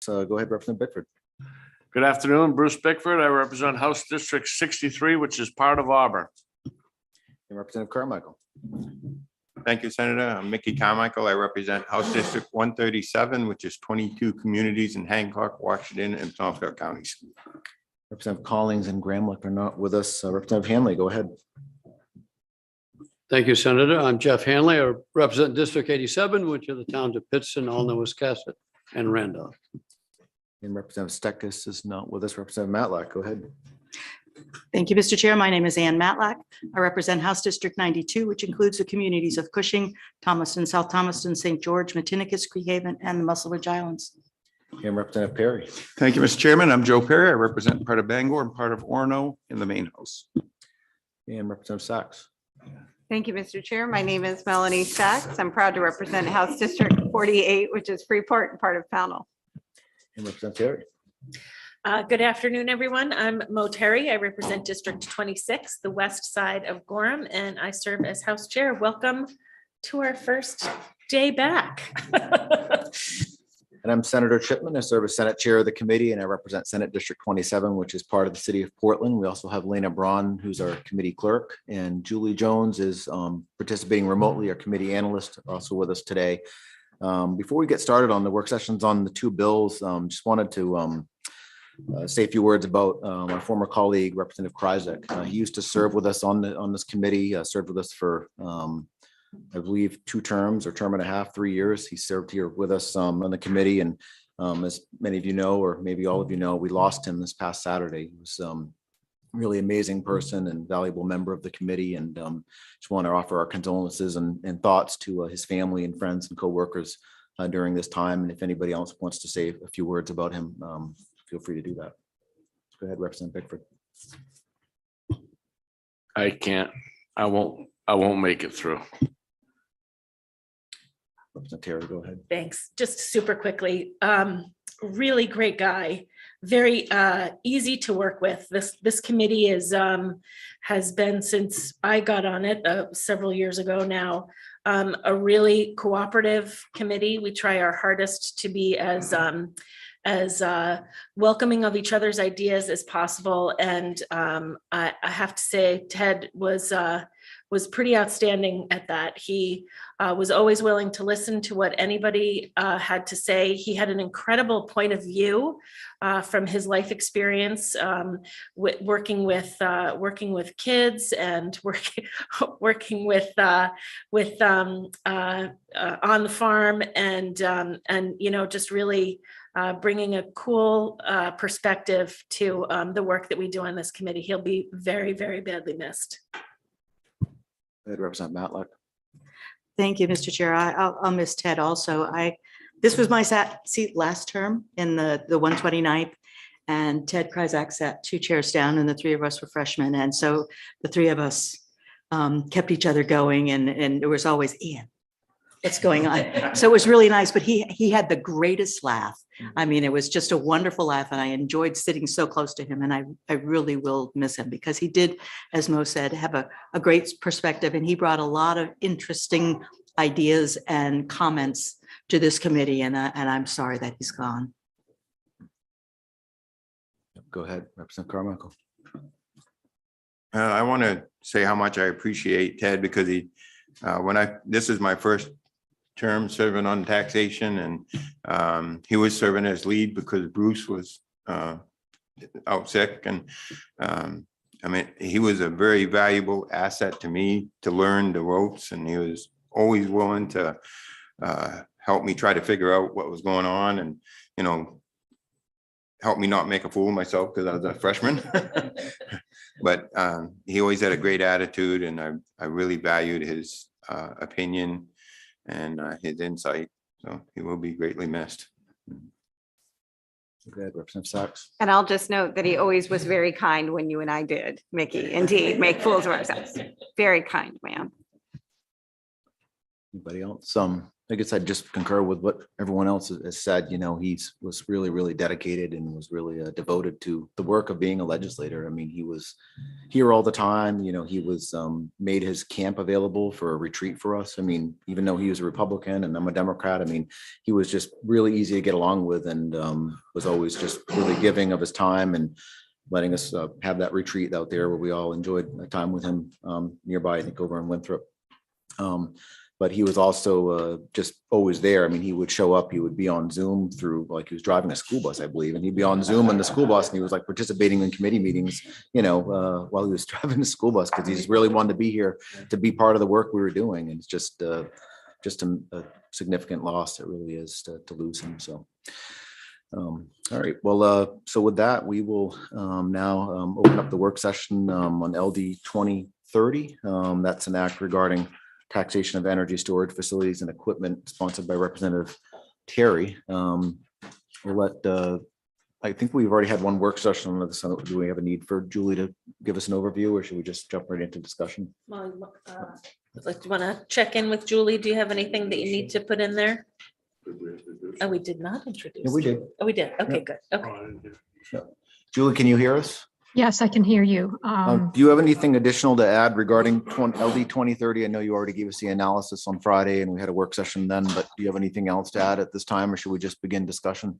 So go ahead, Representative Bickford. Good afternoon, Bruce Bickford. I represent House District 63, which is part of Auburn. And Representative Carmichael. Thank you, Senator. I'm Mickey Carmichael. I represent House District 137, which is 22 communities in Hancock, Washington, and Penobscot counties. Representative Collings and Gramlich are not with us. Representative Hanley, go ahead. Thank you, Senator. I'm Jeff Hanley. I represent District 87, which are the towns of Pittston, Alna, Wiscasset, and Randolph. And Representative Steckes is not with us. Representative Matlack, go ahead. Thank you, Mr. Chair. My name is Ann Matlack. I represent House District 92, which includes the communities of Cushing, Thomaston, South Thomaston, St. George, Matinicus, Crehaven, and the Muscle Ridge Islands. And Representative Perry. Thank you, Mr. Chairman. I'm Joe Perry. I represent part of Bangor and part of Orono in the main house. And Representative Sachs. Thank you, Mr. Chair. My name is Melanie Sachs. I'm proud to represent House District 48, which is Freeport and part of Pownell. And Representative Terry. Good afternoon, everyone. I'm Mo Terry. I represent District 26, the west side of Gorham, and I serve as House Chair. Welcome to our first day back. And I'm Senator Chipman. I serve as Senate Chair of the committee, and I represent Senate District 27, which is part of the city of Portland. We also have Lena Braun, who's our committee clerk, and Julie Jones is participating remotely, our committee analyst, also with us today. Before we get started on the work sessions on the two bills, just wanted to say a few words about our former colleague, Representative Kryzak. He used to serve with us on this committee, served with us for I believe 2 terms or term and a half, 3 years. He served here with us on the committee. And as many of you know, or maybe all of you know, we lost him this past Saturday. He was really amazing person and valuable member of the committee. And just want to offer our condolences and thoughts to his family and friends and coworkers during this time. And if anybody else wants to say a few words about him, feel free to do that. Go ahead, Representative Bickford. I can't, I won't make it through. Representative Terry, go ahead. Thanks. Just super quickly. Really great guy. Very easy to work with. This committee has been, since I got on it several years ago now, a really cooperative committee. We try our hardest to be as welcoming of each other's ideas as possible. And I have to say, Ted was pretty outstanding at that. He was always willing to listen to what anybody had to say. He had an incredible point of view from his life experience, working with kids and working with on the farm, and just really bringing a cool perspective to the work that we do on this committee. He'll be very, very badly missed. Go ahead, Representative Matlack. Thank you, Mr. Chair. I'll miss Ted also. This was my seat last term in the 129th, and Ted Kryzak sat 2 chairs down, and the 3 of us were freshmen. And so the 3 of us kept each other going, and there was always Ian, what's going on? So it was really nice, but he had the greatest laugh. I mean, it was just a wonderful laugh, and I enjoyed sitting so close to him, and I really will miss him, because he did, as Mo said, have a great perspective, and he brought a lot of interesting ideas and comments to this committee, and I'm sorry that he's gone. Go ahead, Representative Carmichael. I want to say how much I appreciate Ted, because this is my first term serving on taxation, and he was serving as lead because Bruce was out sick. And I mean, he was a very valuable asset to me to learn the ropes, and he was always willing to help me try to figure out what was going on, and help me not make a fool of myself because I was a freshman. But he always had a great attitude, and I really valued his opinion and his insight. So he will be greatly missed. Go ahead, Representative Sachs. And I'll just note that he always was very kind when you and I did, Mickey, indeed, make fools of ourselves. Very kind man. Anybody else? I guess I'd just concur with what everyone else has said. You know, was really, really dedicated and was really devoted to the work of being a legislator. I mean, he was here all the time. You know, he was made his camp available for a retreat for us. I mean, even though he was a Republican and I'm a Democrat, I mean, he was just really easy to get along with and was always just really giving of his time and letting us have that retreat out there where we all enjoyed a time with him nearby, I think over in Winthrop. But he was also just always there. I mean, he would show up, he would be on Zoom through, like he was driving a school bus, I believe, and he'd be on Zoom in the school bus and he was like participating in committee meetings, you know, while he was driving the school bus because he just really wanted to be here to be part of the work we were doing. And it's just a significant loss. It really is to lose him. So, all right. Well, so with that, we will now open up the work session on LD 2030. That's an act regarding taxation of energy storage facilities and equipment sponsored by Representative Terry. We'll let, I think we've already had one work session on this. Do we have a need for Julie to give us an overview or should we just jump right into discussion? Well, like, do you want to check in with Julie? Do you have anything that you need to put in there? Oh, we did not introduce. Yeah, we did. Oh, we did. Okay, good. Okay. Julie, can you hear us? Yes, I can hear you. Do you have anything additional to add regarding LD 2030? I know you already gave us the analysis on Friday and we had a work session then, but do you have anything else to add at this time or should we just begin discussion?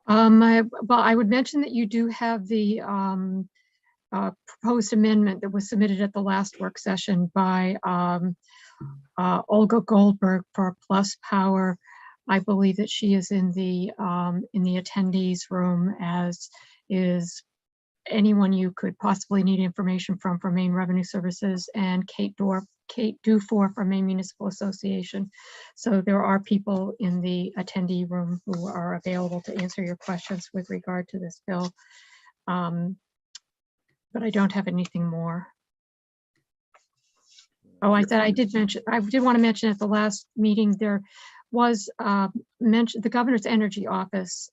I would mention that you do have the proposed amendment that was submitted at the last work session by Olga Goldberg for Plus Power. I believe that she is in the attendees room, as is anyone you could possibly need information from Maine Revenue Services, and Kate Dufour from Maine Municipal Association. So there are people in the attendee room who are available to answer your questions with regard to this bill. But I don't have anything more. Oh, I did want to mention at the last meeting, there was mentioned the Governor's Energy Office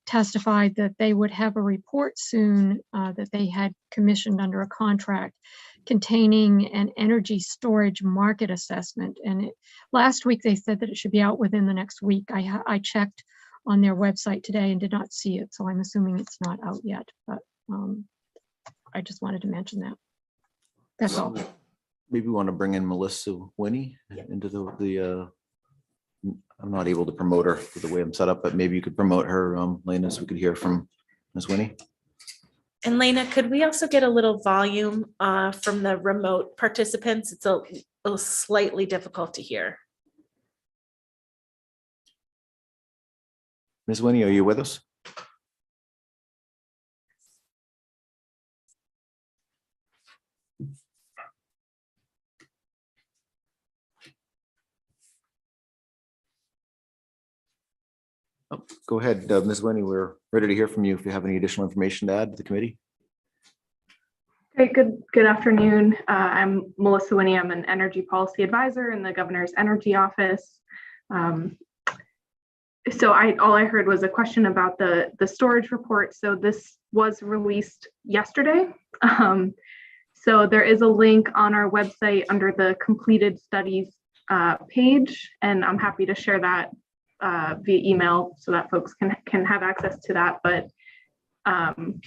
testified that they would have a report soon that they had commissioned under a contract containing an energy storage market assessment. And last week they said that it should be out within the next week. I checked on their website today and did not see it, so I'm assuming it's not out yet. But I just wanted to mention that. That's all. Maybe we want to bring in Melissa Winnie into the I'm not able to promote her for the way I'm set up, but maybe you could promote her, Lena, so we could hear from Ms. Winnie. And Lena, could we also get a little volume from the remote participants? It's a little slightly difficult to hear. Ms. Winnie, are you with us? Oh, go ahead, Ms. Winnie, we're ready to hear from you if you have any additional information to add to the committee. Great, good afternoon. I'm Melissa Winnie. I'm an energy policy advisor in the Governor's Energy Office. So all I heard was a question about the storage report. So this was released yesterday. So there is a link on our website under the completed studies page, and I'm happy to share that via email so that folks can have access to that. But I'm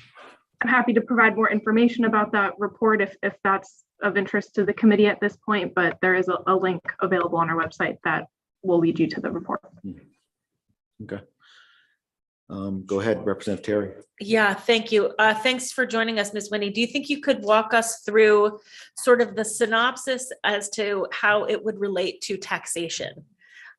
happy to provide more information about that report if that's of interest to the committee at this point, but there is a link available on our website that will lead you to the report. Okay. Go ahead, Representative Terry. Yeah, thank you. Thanks for joining us, Ms. Winnie. Do you think you could walk us through sort of the synopsis as to how it would relate to taxation?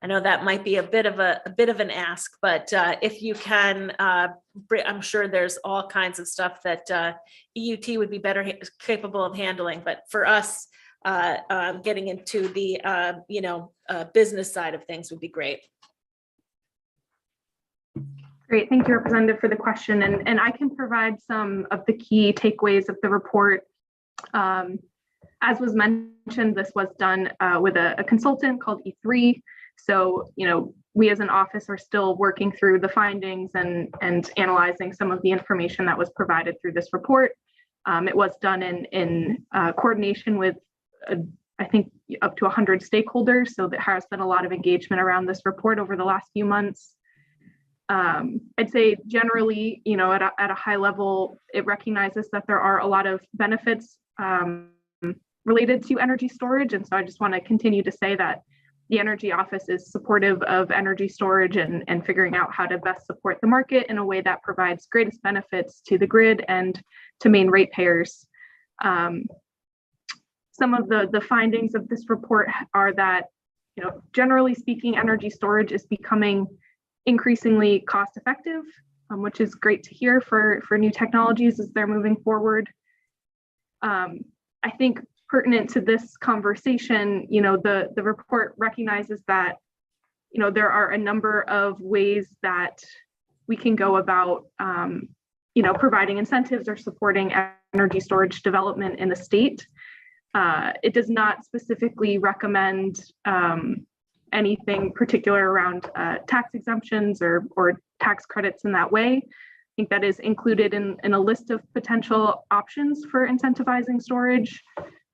I know that might be a bit of an ask, but if you can, I'm sure there's all kinds of stuff that EUT would be better capable of handling. But for us, getting into the business side of things would be great. Great, thank you, Representative, for the question. And I can provide some of the key takeaways of the report. As was mentioned, this was done with a consultant called E3. So, we as an office are still working through the findings and analyzing some of the information that was provided through this report. It was done in coordination with, I think, up to 100 stakeholders. So there has been a lot of engagement around this report over the last few months. I'd say generally, at a high level, it recognizes that there are a lot of benefits related to energy storage. And so I just want to continue to say that the Energy Office is supportive of energy storage and figuring out how to best support the market in a way that provides greatest benefits to the grid and to main ratepayers. Some of the findings of this report are that, generally speaking, energy storage is becoming increasingly cost effective, which is great to hear for new technologies as they're moving forward. I think pertinent to this conversation, the report recognizes that, there are a number of ways that we can go about, providing incentives or supporting energy storage development in the state. It does not specifically recommend anything particular around tax exemptions or tax credits in that way. I think that is included in a list of potential options for incentivizing storage.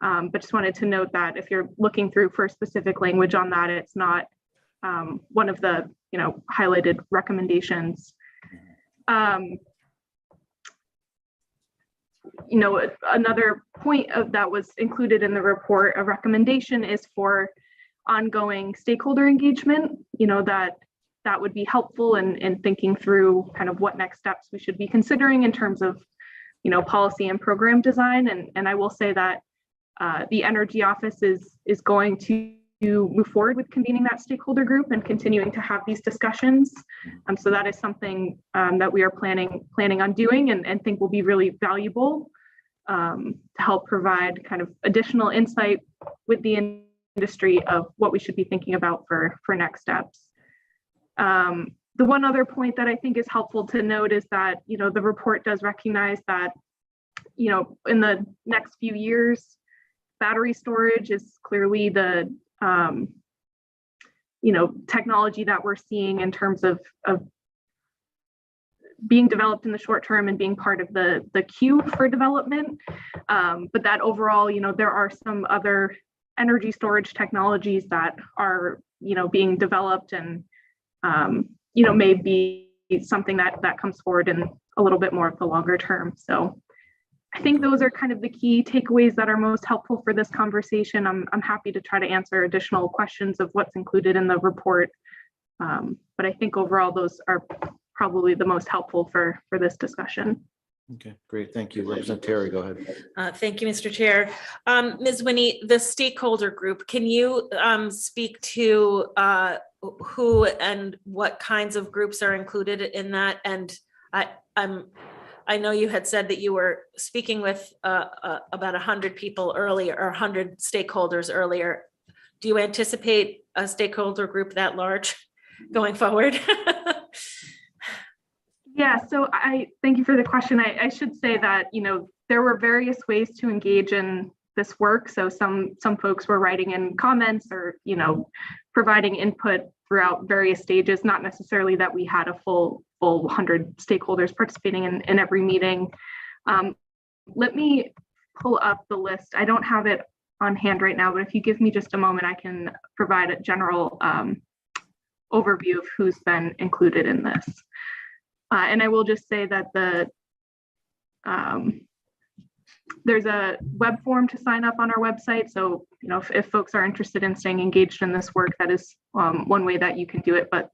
But just wanted to note that if you're looking through for specific language on that, it's not one of the highlighted recommendations. Another point that was included in the report, a recommendation is for ongoing stakeholder engagement, that would be helpful in thinking through kind of what next steps we should be considering in terms of, policy and program design. And I will say that the Energy Office is going to move forward with convening that stakeholder group and continuing to have these discussions. So that is something that we are planning on doing and think will be really valuable to help provide kind of additional insight with the industry of what we should be thinking about for next steps. The one other point that I think is helpful to note is that, the report does recognize that, in the next few years, battery storage is clearly the, technology that we're seeing in terms of being developed in the short term and being part of the queue for development. But that overall, there are some other energy storage technologies that are, being developed and, may be something that comes forward in a little bit more of the longer term. So I think those are kind of the key takeaways that are most helpful for this conversation. I'm happy to try to answer additional questions of what's included in the report. But I think overall, those are probably the most helpful for this discussion. Okay, great. Thank you. Representative Terry, go ahead. Thank you, Mr. Chair. Ms. Winnie, the stakeholder group, can you speak to who and what kinds of groups are included in that? And I know you had said that you were speaking with about 100 people earlier, or 100 stakeholders earlier. Do you anticipate a stakeholder group that large going forward? Yeah, so I thank you for the question. I should say that, there were various ways to engage in this work. So some folks were writing in comments or, providing input throughout various stages, not necessarily that we had a full 100 stakeholders participating in every meeting. Let me pull up the list. I don't have it on hand right now, but if you give me just a moment, I can provide a general overview of who's been included in this. And I will just say that there's a web form to sign up on our website. So, if folks are interested in staying engaged in this work, that is one way that you can do it. But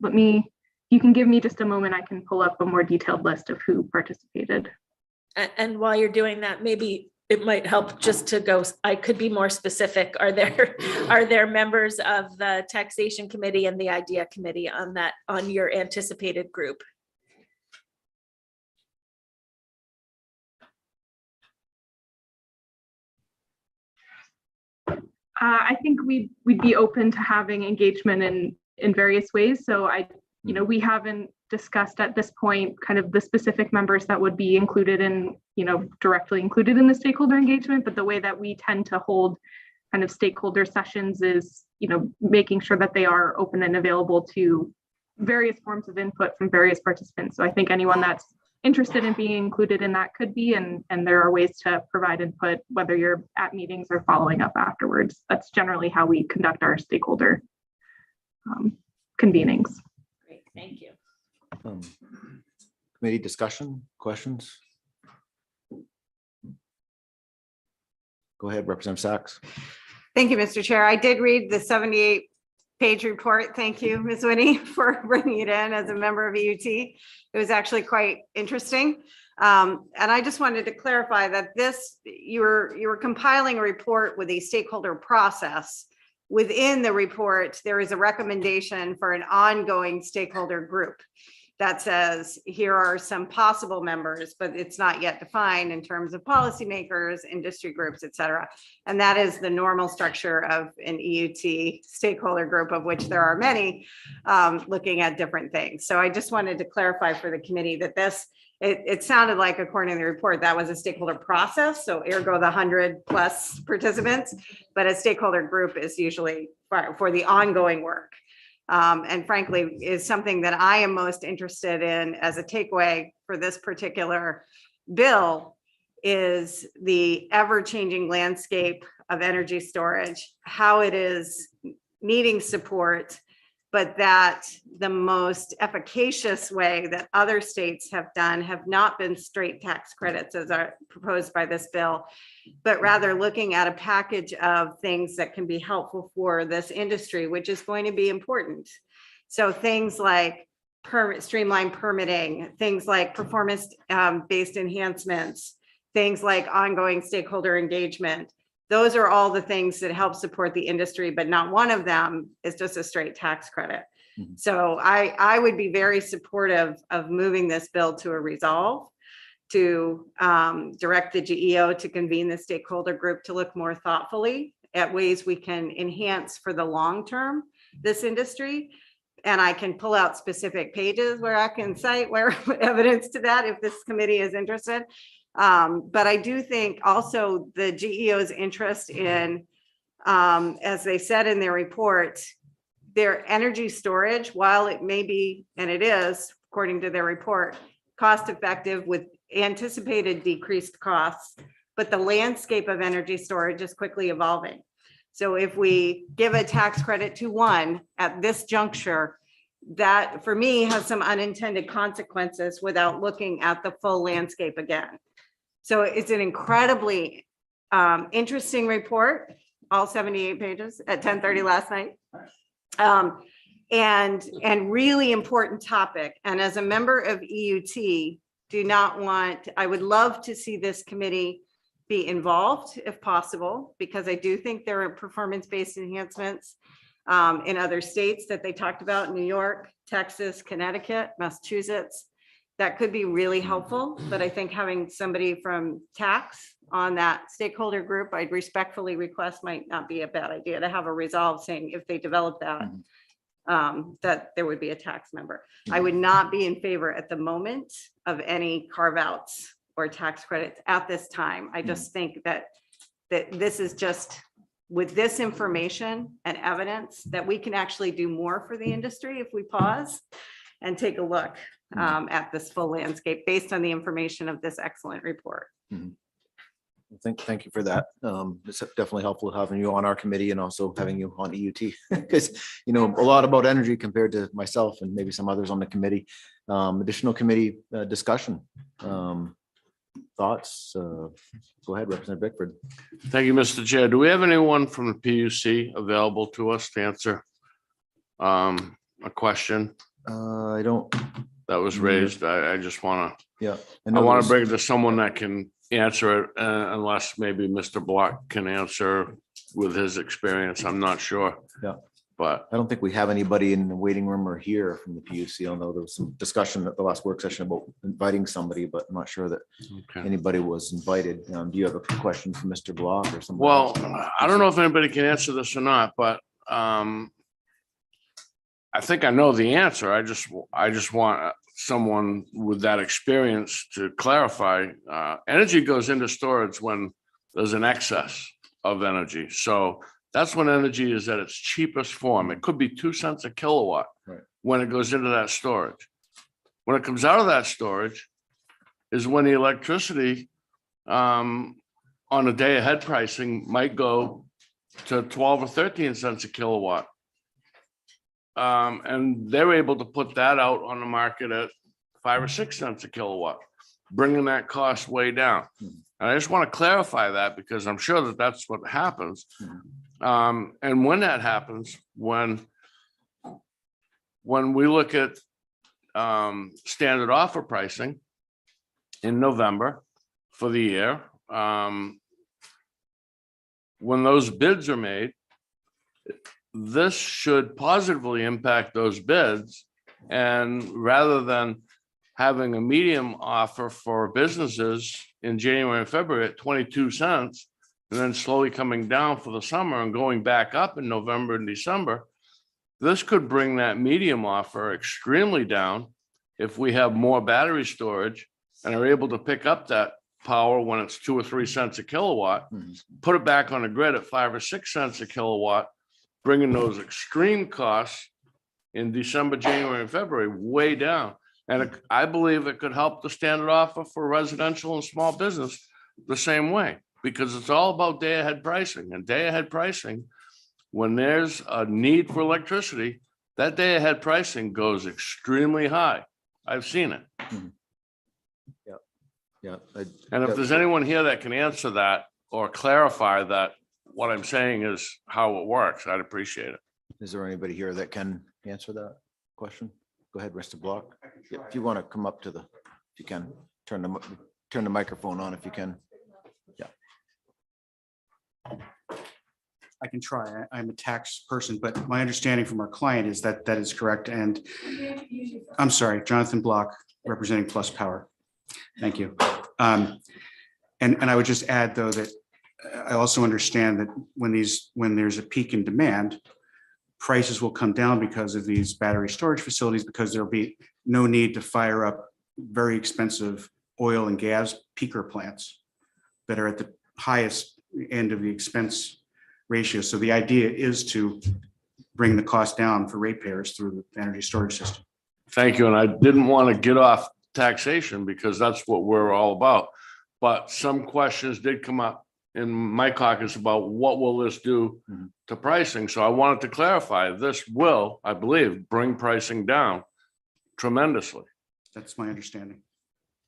you can give me just a moment, I can pull up a more detailed list of who participated. And while you're doing that, maybe it might help just to go, I could be more specific. Are there members of the taxation committee and the IDEA committee on your anticipated group? I think we'd be open to having engagement in various ways. So we haven't discussed at this point kind of the specific members that would be included in, directly included in the stakeholder engagement, but the way that we tend to hold kind of stakeholder sessions is, making sure that they are open and available to various forms of input from various participants. So I think anyone that's interested in being included in that could be, and there are ways to provide input, whether you're at meetings or following up afterwards. That's generally how we conduct our stakeholder convenings. Great, thank you. Committee discussion, questions? Go ahead, Representative Sachs. Thank you, Mr. Chair. I did read the 78-page report. Thank you, Ms. Winnie, for bringing it in as a member of EUT. It was actually quite interesting. And I just wanted to clarify that you were compiling a report with a stakeholder process. Within the report, there is a recommendation for an ongoing stakeholder group that says, here are some possible members, but it's not yet defined in terms of policymakers, industry groups, et cetera. And that is the normal structure of an EUT stakeholder group, of which there are many, looking at different things. So I just wanted to clarify for the committee that it sounded like, according to the report, that was a stakeholder process. So ergo the 100+ participants, but a stakeholder group is usually for the ongoing work. And frankly, is something that I am most interested in as a takeaway for this particular bill is the ever-changing landscape of energy storage, how it is needing support, but that the most efficacious way that other states have done have not been straight tax credits as are proposed by this bill, but rather looking at a package of things that can be helpful for this industry, which is going to be important. So things like streamlined permitting, things like performance-based enhancements, things like ongoing stakeholder engagement. Those are all the things that help support the industry, but not one of them is just a straight tax credit. Mhm. So I would be very supportive of moving this bill to a resolve to direct the GEO to convene the stakeholder group to look more thoughtfully at ways we can enhance for the long term this industry. And I can pull out specific pages where I can cite where evidence to that if this committee is interested. But I do think also the GEO's interest in, as they said in their report, their energy storage, while it may be, and it is, according to their report, cost effective with anticipated decreased costs, but the landscape of energy storage is quickly evolving. So if we give a tax credit to one at this juncture, that for me has some unintended consequences without looking at the full landscape again. So it's an incredibly interesting report, all 78 pages at 10:30 last night. And really important topic. And as a member of EUT, I would love to see this committee be involved if possible, because I do think there are performance-based enhancements in other states that they talked about, New York, Texas, Connecticut, Massachusetts, that could be really helpful. But I think having somebody from tax on that stakeholder group, I'd respectfully request might not be a bad idea to have a resolve saying if they develop that, that there would be a tax member. I would not be in favor at the moment of any carve outs or tax credits at this time. I just think that this is just, with this information and evidence, that we can actually do more for the industry if we pause and take a look at this full landscape based on the information of this excellent report. Thank you for that. It's definitely helpful having you on our committee and also having you on EUT, because you know a lot about energy compared to myself and maybe some others on the committee. Additional committee discussion. Thoughts? Go ahead, Representative Bickford. Thank you, Mr. Chair. Do we have anyone from the PUC available to us to answer a question I don't. that was raised? I just want to, Yeah. I want to bring it to someone that can answer it, unless maybe Mr. Block can answer with his experience. I'm not sure. Yeah. But I don't think we have anybody in the waiting room or here from the PUC, although there was some discussion at the last work session about inviting somebody, but I'm not sure that okay. anybody was invited. Do you have a question for Mr. Block or something? Well, I don't know if anybody can answer this or not, but I think I know the answer. I just want someone with that experience to clarify. Energy goes into storage when there's an excess of energy. So that's when energy is at its cheapest form. It could be 2 cents a kilowatt Right. when it goes into that storage. When it comes out of that storage, is when the electricity on a day ahead pricing might go to 12 or 13 cents a kilowatt. And they're able to put that out on the market at 5 or 6 cents a kilowatt, bringing that cost way down. And I just want to clarify that because I'm sure that that's what happens. And when that happens, when we look at standard offer pricing in November for the year, when those bids are made, this should positively impact those bids. And rather than having a medium offer for businesses in January and February at 22 cents, and then slowly coming down for the summer and going back up in November and December, this could bring that medium offer extremely down if we have more battery storage and are able to pick up that power when it's 2 or 3 cents a kilowatt, put it back on the grid at 5 or 6 cents a kilowatt, bringing those extreme costs in December, January, and February way down. And I believe it could help the standard offer for residential and small business the same way, because it's all about day ahead pricing. And day ahead pricing, when there's a need for electricity, that day ahead pricing goes extremely high. I've seen it. Yeah. And if there's anyone here that can answer that or clarify that what I'm saying is how it works, I'd appreciate it. Is there anybody here that can answer that question? Go ahead, Mr. Block. If you want to come up to the, if you can, turn the microphone on if you can. Yeah. I can try. I'm a tax person, but my understanding from our client is that that is correct. And I'm sorry, Jonathan Block, representing Plus Power. Thank you. And I would just add, though, that I also understand that when there's a peak in demand, prices will come down because of these battery storage facilities, because there'll be no need to fire up very expensive oil and gas peaker plants that are at the highest end of the expense ratio. So the idea is to bring the cost down for ratepayers through the energy storage system. Thank you. And I didn't want to get off taxation because that's what we're all about. But some questions did come up in my caucus about what will this do to pricing. So I wanted to clarify, this will, I believe, bring pricing down tremendously. That's my understanding.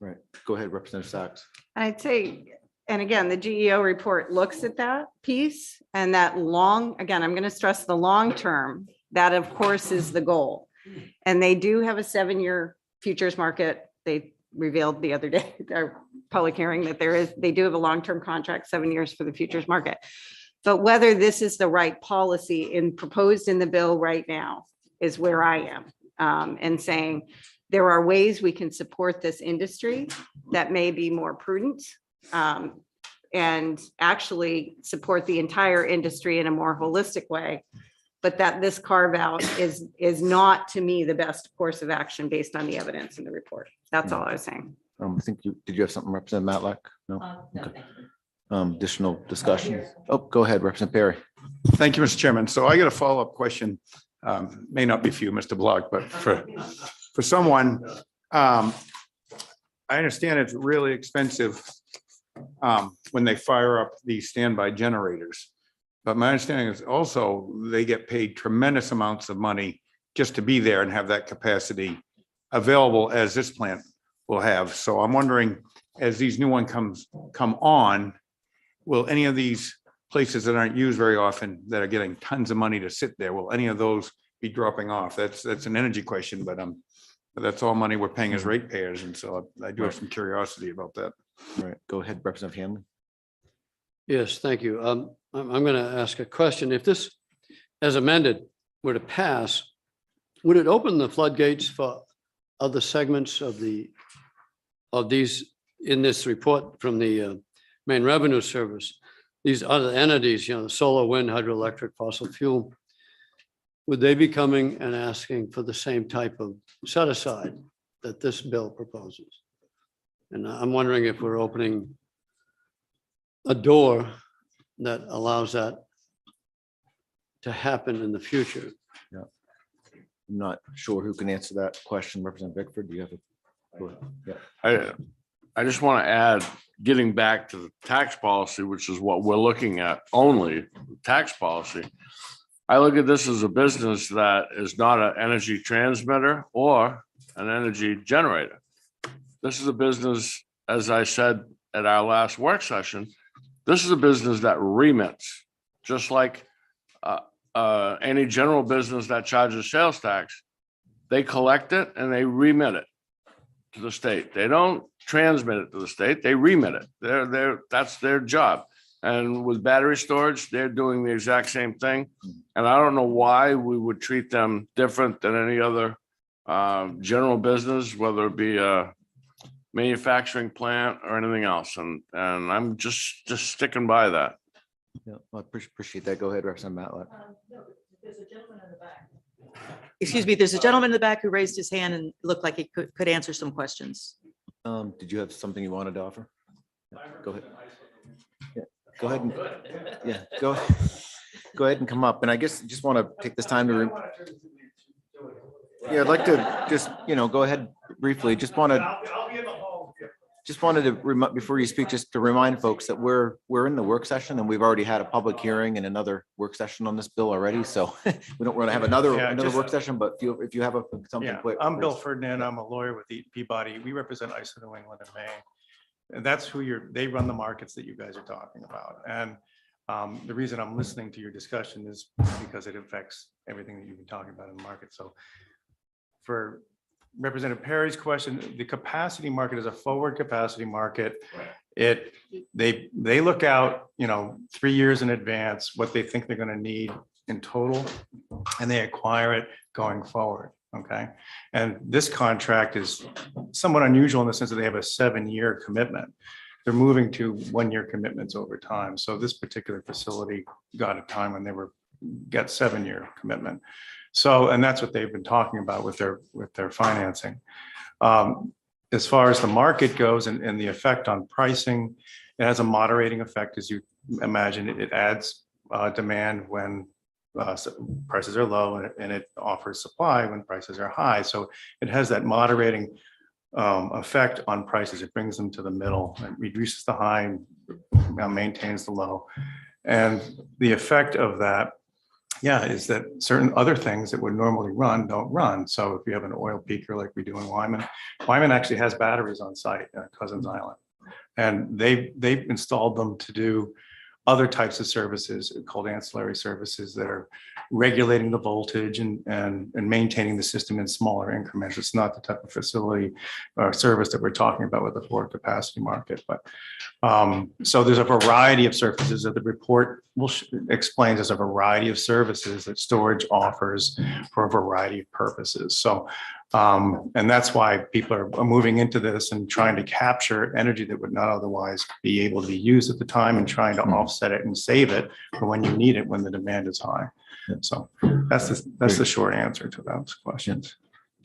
Right. Go ahead, Representative Sachs. I'd say, and again, the GEO report looks at that piece and that long, again, I'm going to stress the long term, that of course is the goal. And they do have a 7-year futures market. They revealed the other day, their public hearing, that they do have a long-term contract, 7 years for the futures market. But whether this is the right policy proposed in the bill right now is where I am. And saying there are ways we can support this industry that may be more prudent and actually support the entire industry in a more holistic way. But that this carve out is not, to me, the best course of action based on the evidence in the report. That's all I was saying. I think did you have something, Representative Matlack? No. Okay. Additional discussion? Oh, go ahead, Representative Perry. Thank you, Mr. Chairman. So I got a follow-up question. May not be for you, Mr. Block, but for someone, I understand it's really expensive when they fire up these standby generators. But my understanding is also they get paid tremendous amounts of money just to be there and have that capacity available as this plant will have. So I'm wondering, as these new ones come on, will any of these places that aren't used very often that are getting tons of money to sit there, will any of those be dropping off? That's an energy question, but that's all money we're paying as ratepayers. And so I do have some curiosity about that. All right, go ahead, Representative Hanley. Yes, thank you. I'm going to ask a question. If this, as amended, were to pass, would it open the floodgates for other segments of these in this report from the Maine Revenue Service? These other entities, the solar, wind, hydroelectric, fossil fuel, would they be coming and asking for the same type of set aside that this bill proposes? And I'm wondering if we're opening a door that allows that to happen in the future. Yeah. I'm not sure who can answer that question. Representative Bickford, do you have a? Yeah. I just want to add, getting back to the tax policy, which is what we're looking at only, tax policy. I look at this as a business that is not an energy transmitter or an energy generator. This is a business, as I said at our last work session, this is a business that remits, just like any general business that charges sales tax. They collect it and they remit it to the state. They don't transmit it to the state, they remit it. That's their job. And with battery storage, they're doing the exact same thing. And I don't know why we would treat them different than any other general business, whether it be a manufacturing plant or anything else. And I'm just sticking by that. Yeah, I appreciate that. Go ahead, Representative Matlack. Excuse me, there's a gentleman in the back who raised his hand and looked like he could answer some questions. Did you have something you wanted to offer? Yeah, go ahead. Yeah, go ahead and, yeah, go ahead and come up. And I guess just want to take this time to, yeah, I'd like to just, go ahead briefly. Just wanted to before you speak, just to remind folks that we're in the work session and we've already had a public hearing and another work session on this bill already. So we don't want to have another work session, but if you have something Yeah, quick. I'm Bill please. Ferdinand. I'm a lawyer with Peabody. We represent ISO New England and Maine. And that's they run the markets that you guys are talking about. And the reason I'm listening to your discussion is because it affects everything that you've been talking about in the market. So for Representative Perry's question, the capacity market is a forward capacity market. They look out, 3 years in advance, what they think they're going to need in total, and they acquire it going forward. Okay. And this contract is somewhat unusual in the sense that they have a 7-year commitment. They're moving to 1-year commitments over time. So this particular facility got a time when they got 7-year commitment. So, and that's what they've been talking about with their financing. As far as the market goes and the effect on pricing, it has a moderating effect. As you imagine, it adds demand when prices are low, and it offers supply when prices are high. So it has that moderating effect on prices. It brings them to the middle, it reduces the high, maintains the low. And the effect of that, is that certain other things that would normally run don't run. So if you have an oil peaker like we do in Wyman actually has batteries on site at Cousins Island, and they've installed them to do other types of services called ancillary services that are regulating the voltage and maintaining the system in smaller increments. It's not the type of facility or service that we're talking about with the forward capacity market. But so there's a variety of services that the report explains. There's a variety of services that storage offers for a variety of purposes. So and that's why people are moving into this and trying to capture energy that would not otherwise be able to be used at the time, and trying to offset it and save it for when you need it, when the demand is high. So that's the short answer to those questions.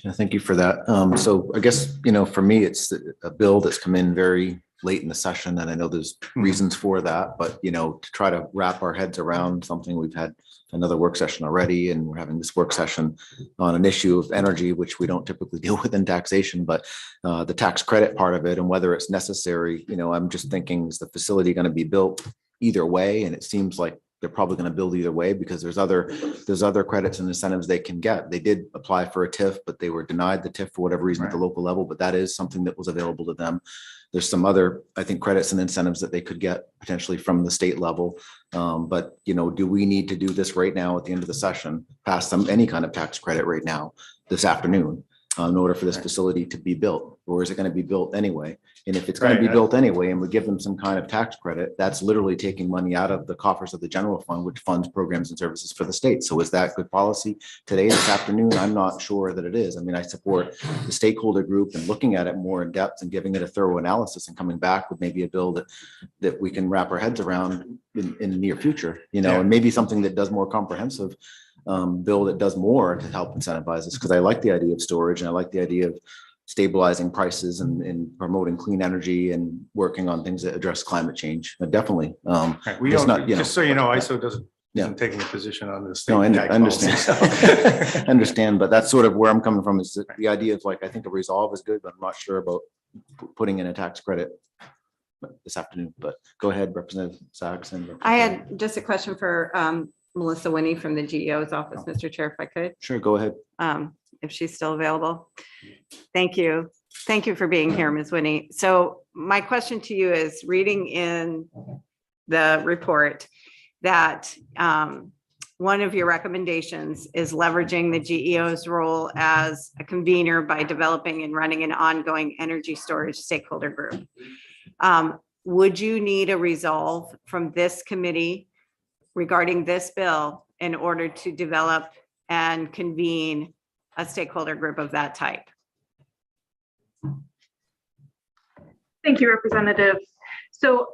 Yeah, thank you for that. So I guess, for me, it's a bill that's come in very late in the session, and I know there's reasons for that, but, to try to wrap our heads around something, we've had another work session already, and we're having this work session on an issue of energy, which we don't typically deal with in taxation, but the tax credit part of it and whether it's necessary, I'm just thinking, is the facility going to be built either way? And it seems like they're probably going to build either way, because there's other credits and incentives they can get. They did apply for a TIF, but they were denied the TIF for whatever reason at the local level, but that is something that was available to them. There's some other, I think, credits and incentives that they could get potentially from the state level. But, do we need to do this right now at the end of the session, pass them any kind of tax credit right now, this afternoon, in order for this facility to be built? Or is it going to be built anyway? And if it's going to be built anyway, and we give them some kind of tax credit, that's literally taking money out of the coffers of the general fund, which funds programs and services for the state. So is that good policy today, this afternoon? I'm not sure that it is. I mean, I support the stakeholder group and looking at it more in depth and giving it a thorough analysis and coming back with maybe a bill that we can wrap our heads around in the near future, and maybe something that does more comprehensive bill that does more to help incentivize this. Because I like the idea of storage, and I like the idea of stabilizing prices and promoting clean energy and working on things that address climate change. But definitely, We it's don't, not, just so you know, ISO doesn't take a position on this. No, I understand. I understand, but that's sort of where I'm coming from, is that the idea of, like, I think a resolve is good, but I'm not sure about putting in a tax credit this afternoon, but go ahead, Representative Sachs. And I had just a question for Melissa Winnie from the GEO's office, Mr. Chair, if I could, Sure, go ahead. if she's still available. Thank you. Thank you for being here, Ms. Winnie. So my question to you is, reading in the report that one of your recommendations is leveraging the GEO's role as a convener by developing and running an ongoing energy storage stakeholder group. Would you need a resolve from this committee regarding this bill in order to develop and convene a stakeholder group of that type? Thank you, Representative. So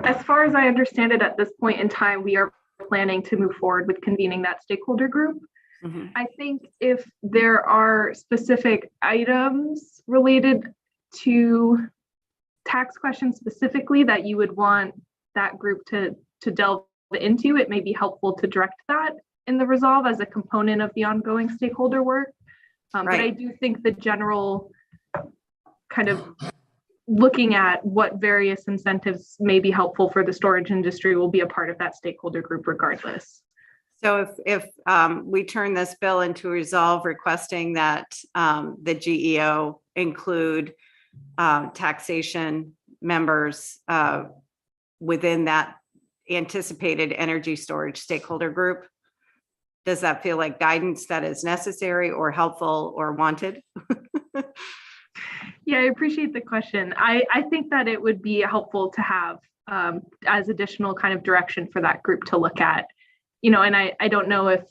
as far as I understand it, at this point in time, we are planning to move forward with convening that stakeholder group. Mhm. I think if there are specific items related to tax questions specifically that you would want that group to delve into, it may be helpful to direct that in the resolve as a component of the ongoing stakeholder work. But I Right. do think the general kind of looking at what various incentives may be helpful for the storage industry will be a part of that stakeholder group regardless. So if we turn this bill into resolve requesting that the GEO include taxation members within that anticipated energy storage stakeholder group, does that feel like guidance that is necessary or helpful or wanted? Yeah, I appreciate the question. I think that it would be helpful to have as additional kind of direction for that group to look at. You know, and I don't know if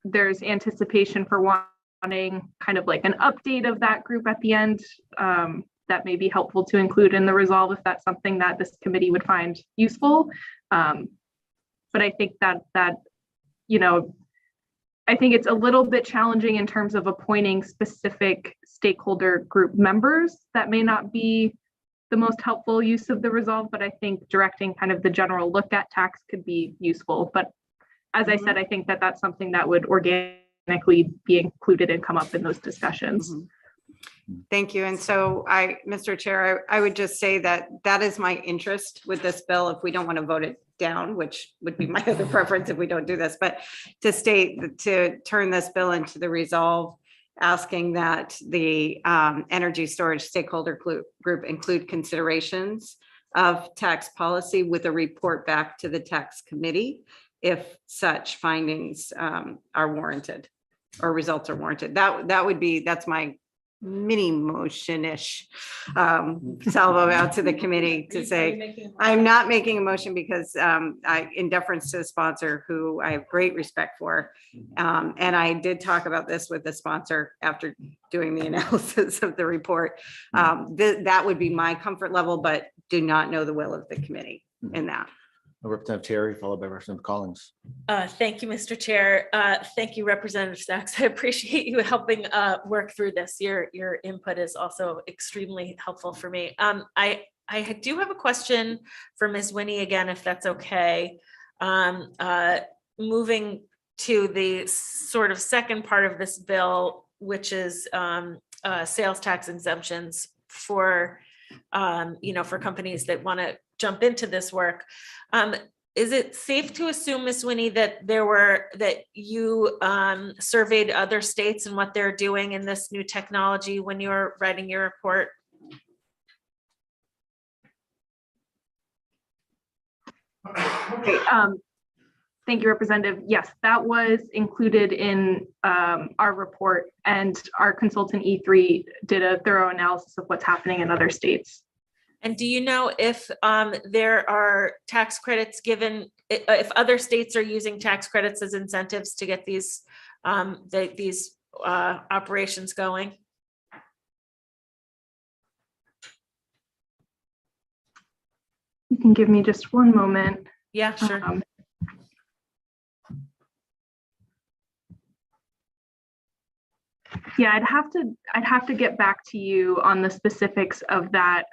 there's anticipation for wanting kind of like an update of that group at the end. That may be helpful to include in the resolve if that's something that this committee would find useful. But I think that you know, I think it's a little bit challenging in terms of appointing specific stakeholder group members. That may not be the most helpful use of the resolve, but I think directing kind of the general look at tax could be useful. But as I said, I think that that's something that would organically be included and come up in those discussions. Mhm. Thank you. And so Mr. Chair, I would just say that that is my interest with this bill. If we don't want to vote it down, which would be my other preference if we don't do this, but to turn this bill into the resolve, asking that the energy storage stakeholder group include considerations of tax policy with a report back to the tax committee if such findings are warranted or results are warranted. That's my mini motion-ish salvo out to the committee to say, I'm not making a motion because in deference to the sponsor who I have great respect for. And I did talk about this with the sponsor after doing the analysis of the report. That would be my comfort level, but do not know the will of the committee in that. Representative Terry, followed by Representative Collins. Thank you, Mr. Chair. Thank you, Representative Sachs. I appreciate you helping work through this. Your input is also extremely helpful for me. I do have a question for Ms. Winnie again, if that's okay. Moving to the sort of second part of this bill, which is sales tax exemptions for for companies that want to jump into this work. Is it safe to assume, Ms. Winnie, that you surveyed other states and what they're doing in this new technology when you were writing your report? Okay, thank you, Representative. Yes, that was included in our report, and our consultant E3 did a thorough analysis of what's happening in other states. And do you know if there are tax credits given, if other states are using tax credits as incentives to get these operations going? You can give me just one moment. Yeah, sure. Yeah, I'd have to get back to you on the specifics of that.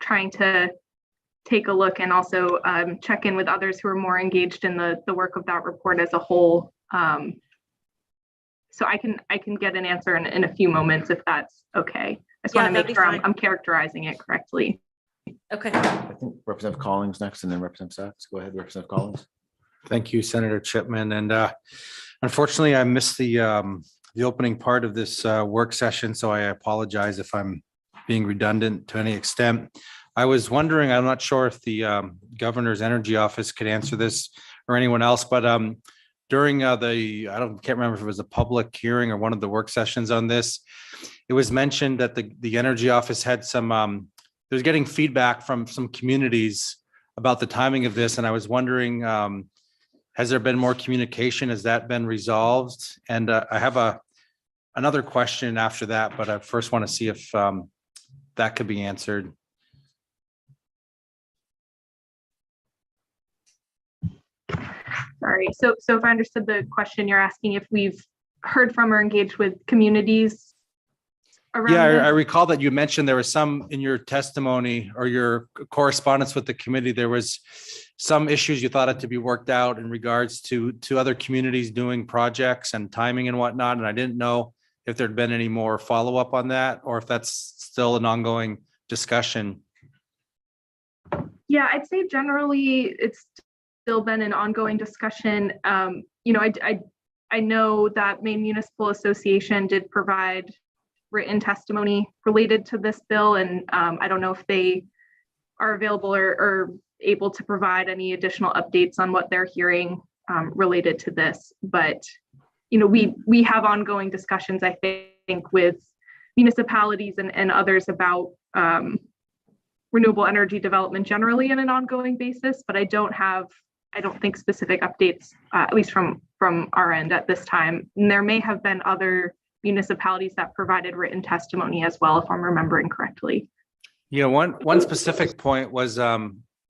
Trying to take a look and also check in with others who are more engaged in the work of that report as a whole. So I can get an answer in a few moments if that's okay. just Yeah, want to that'd make be sure fine. I'm characterizing it correctly. Okay. I think Representative Collins next and then Representative Sacks. Go ahead, Representative Collins. Thank you, Senator Chipman. And unfortunately, I missed the opening part of this work session, so I apologize if I'm being redundant to any extent. I was wondering, I'm not sure if the Governor's Energy Office could answer this or anyone else, but during can't remember if it was a public hearing or one of the work sessions on this, it was mentioned that the Energy Office had some, there's getting feedback from some communities about the timing of this. And I was wondering, has there been more communication? Has that been resolved? And I have another question after that, but I first want to see if that could be answered. Sorry. So if I understood the question, you're asking if we've heard from or engaged with communities around Yeah, I this? recall that you mentioned there was some in your testimony or your correspondence with the committee. There was some issues you thought had to be worked out in regards to other communities doing projects and timing and whatnot. And I didn't know if there'd been any more follow-up on that or if that's still an ongoing discussion. Yeah, I'd say generally it's still been an ongoing discussion. I know that Maine Municipal Association did provide written testimony related to this bill, and I don't know if they are available or able to provide any additional updates on what they're hearing related to this. But we have ongoing discussions, I think, with municipalities and others about renewable energy development generally in an ongoing basis, but I don't think specific updates, at least from our end at this time. And there may have been other municipalities that provided written testimony as well, if I'm remembering correctly. Yeah, one specific point was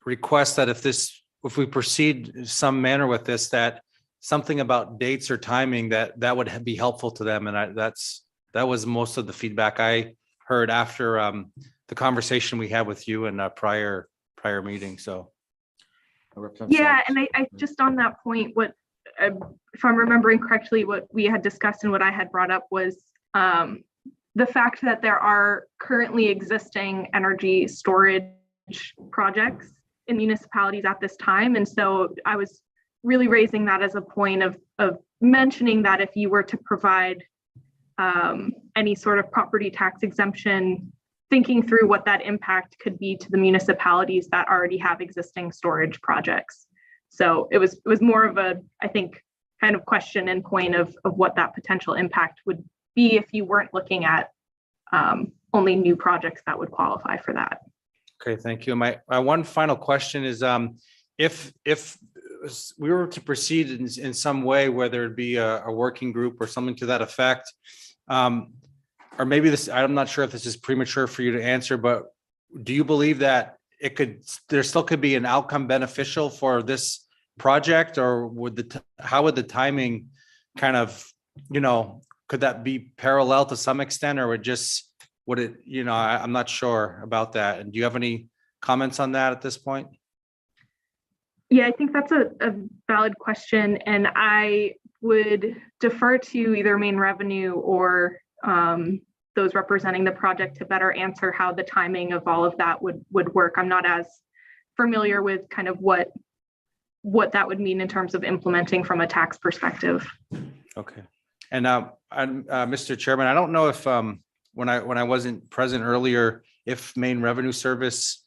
request that if we proceed some manner with this, that something about dates or timing that would be helpful to them. And that was most of the feedback I heard after the conversation we had with you in a prior meeting. So. Yeah, and I just on that point, if I'm remembering correctly, what we had discussed and what I had brought up was the fact that there are currently existing energy storage projects in municipalities at this time. And so I was really raising that as a point of mentioning that if you were to provide any sort of property tax exemption, thinking through what that impact could be to the municipalities that already have existing storage projects. So it was more of a, I think, kind of question and point of what that potential impact would be if you weren't looking at only new projects that would qualify for that. Okay, thank you. My one final question is, if we were to proceed in some way, whether it be a working group or something to that effect, or maybe this, I'm not sure if this is premature for you to answer, but do you believe that there still could be an outcome beneficial for this project, or how would the timing kind of, could that be parallel to some extent, or I'm not sure about that. And do you have any comments on that at this point? Yeah, I think that's a valid question, and I would defer to either Maine Revenue or those representing the project to better answer how the timing of all of that would work. I'm not as familiar with kind of what that would mean in terms of implementing from a tax perspective. Okay. And Mr. Chairman, I don't know if when I wasn't present earlier, if Maine Revenue Service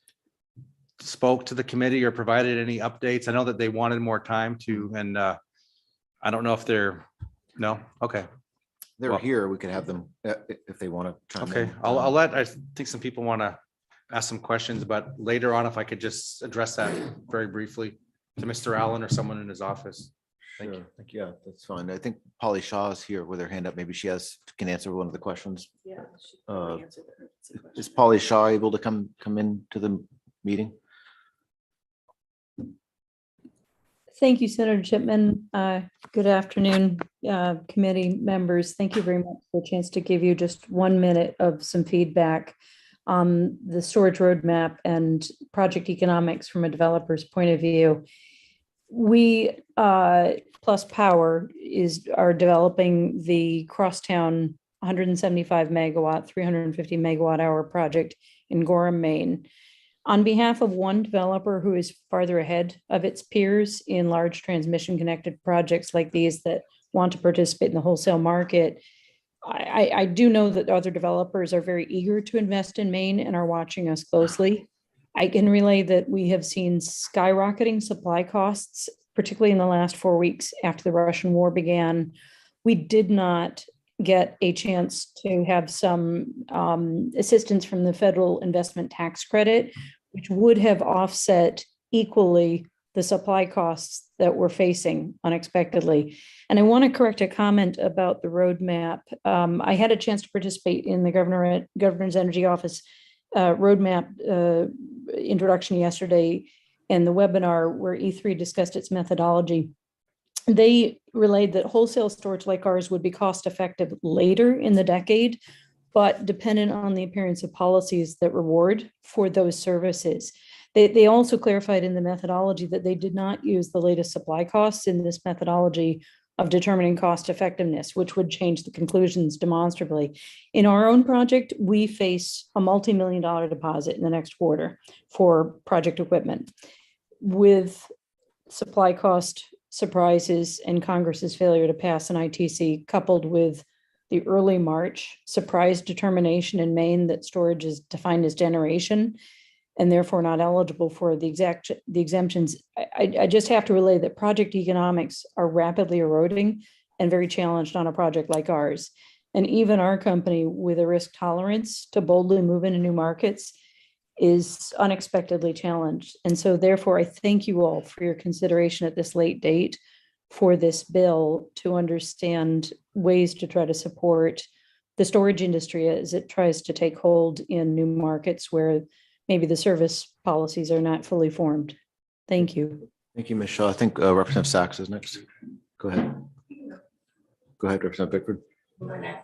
spoke to the committee or provided any updates. I know that they wanted more time to, and I don't know if no, okay. They're here. We could have them if they want to chime in. Okay, I think some people want to ask some questions, but later on, if I could just address that very briefly to Mr. Allen or someone in his office. Thank you. Yeah, that's fine. I think Polly Shaw is here with her hand up. Maybe she can answer one of the questions. Yeah. Is Polly Shaw able to come into the meeting? Thank you, Senator Chipman. Good afternoon, committee members. Thank you very much for the chance to give you just 1 minute of some feedback on the storage roadmap and project economics from a developer's point of view. We, Plus Power, are developing the Crosstown 175 megawatt, 350 megawatt hour project in Gorham, Maine. On behalf of one developer who is farther ahead of its peers in large transmission connected projects like these that want to participate in the wholesale market, I do know that other developers are very eager to invest in Maine and are watching us closely. I can relay that we have seen skyrocketing supply costs, particularly in the last 4 weeks after the Russian war began. We did not get a chance to have some assistance from the federal investment tax credit, which would have offset equally the supply costs that we're facing unexpectedly. And I want to correct a comment about the roadmap. I had a chance to participate in the Governor's Energy Office roadmap introduction yesterday and the webinar where E3 discussed its methodology. They relayed that wholesale storage like ours would be cost effective later in the decade, but dependent on the appearance of policies that reward for those services. They also clarified in the methodology that they did not use the latest supply costs in this methodology of determining cost effectiveness, which would change the conclusions demonstrably. In our own project, we face a multi-million-dollar deposit in the next quarter for project equipment. With supply cost surprises and Congress's failure to pass an ITC, coupled with the early March surprise determination in Maine that storage is defined as generation and therefore not eligible for the exemptions, I just have to relay that project economics are rapidly eroding and very challenged on a project like ours. And even our company, with a risk tolerance to boldly move into new markets, is unexpectedly challenged. And so therefore, I thank you all for your consideration at this late date for this bill to understand ways to try to support the storage industry as it tries to take hold in new markets where maybe the service policies are not fully formed. Thank you. Thank you, Michelle. I think Representative Sachs is next. Go ahead. Go ahead, Representative Bickford.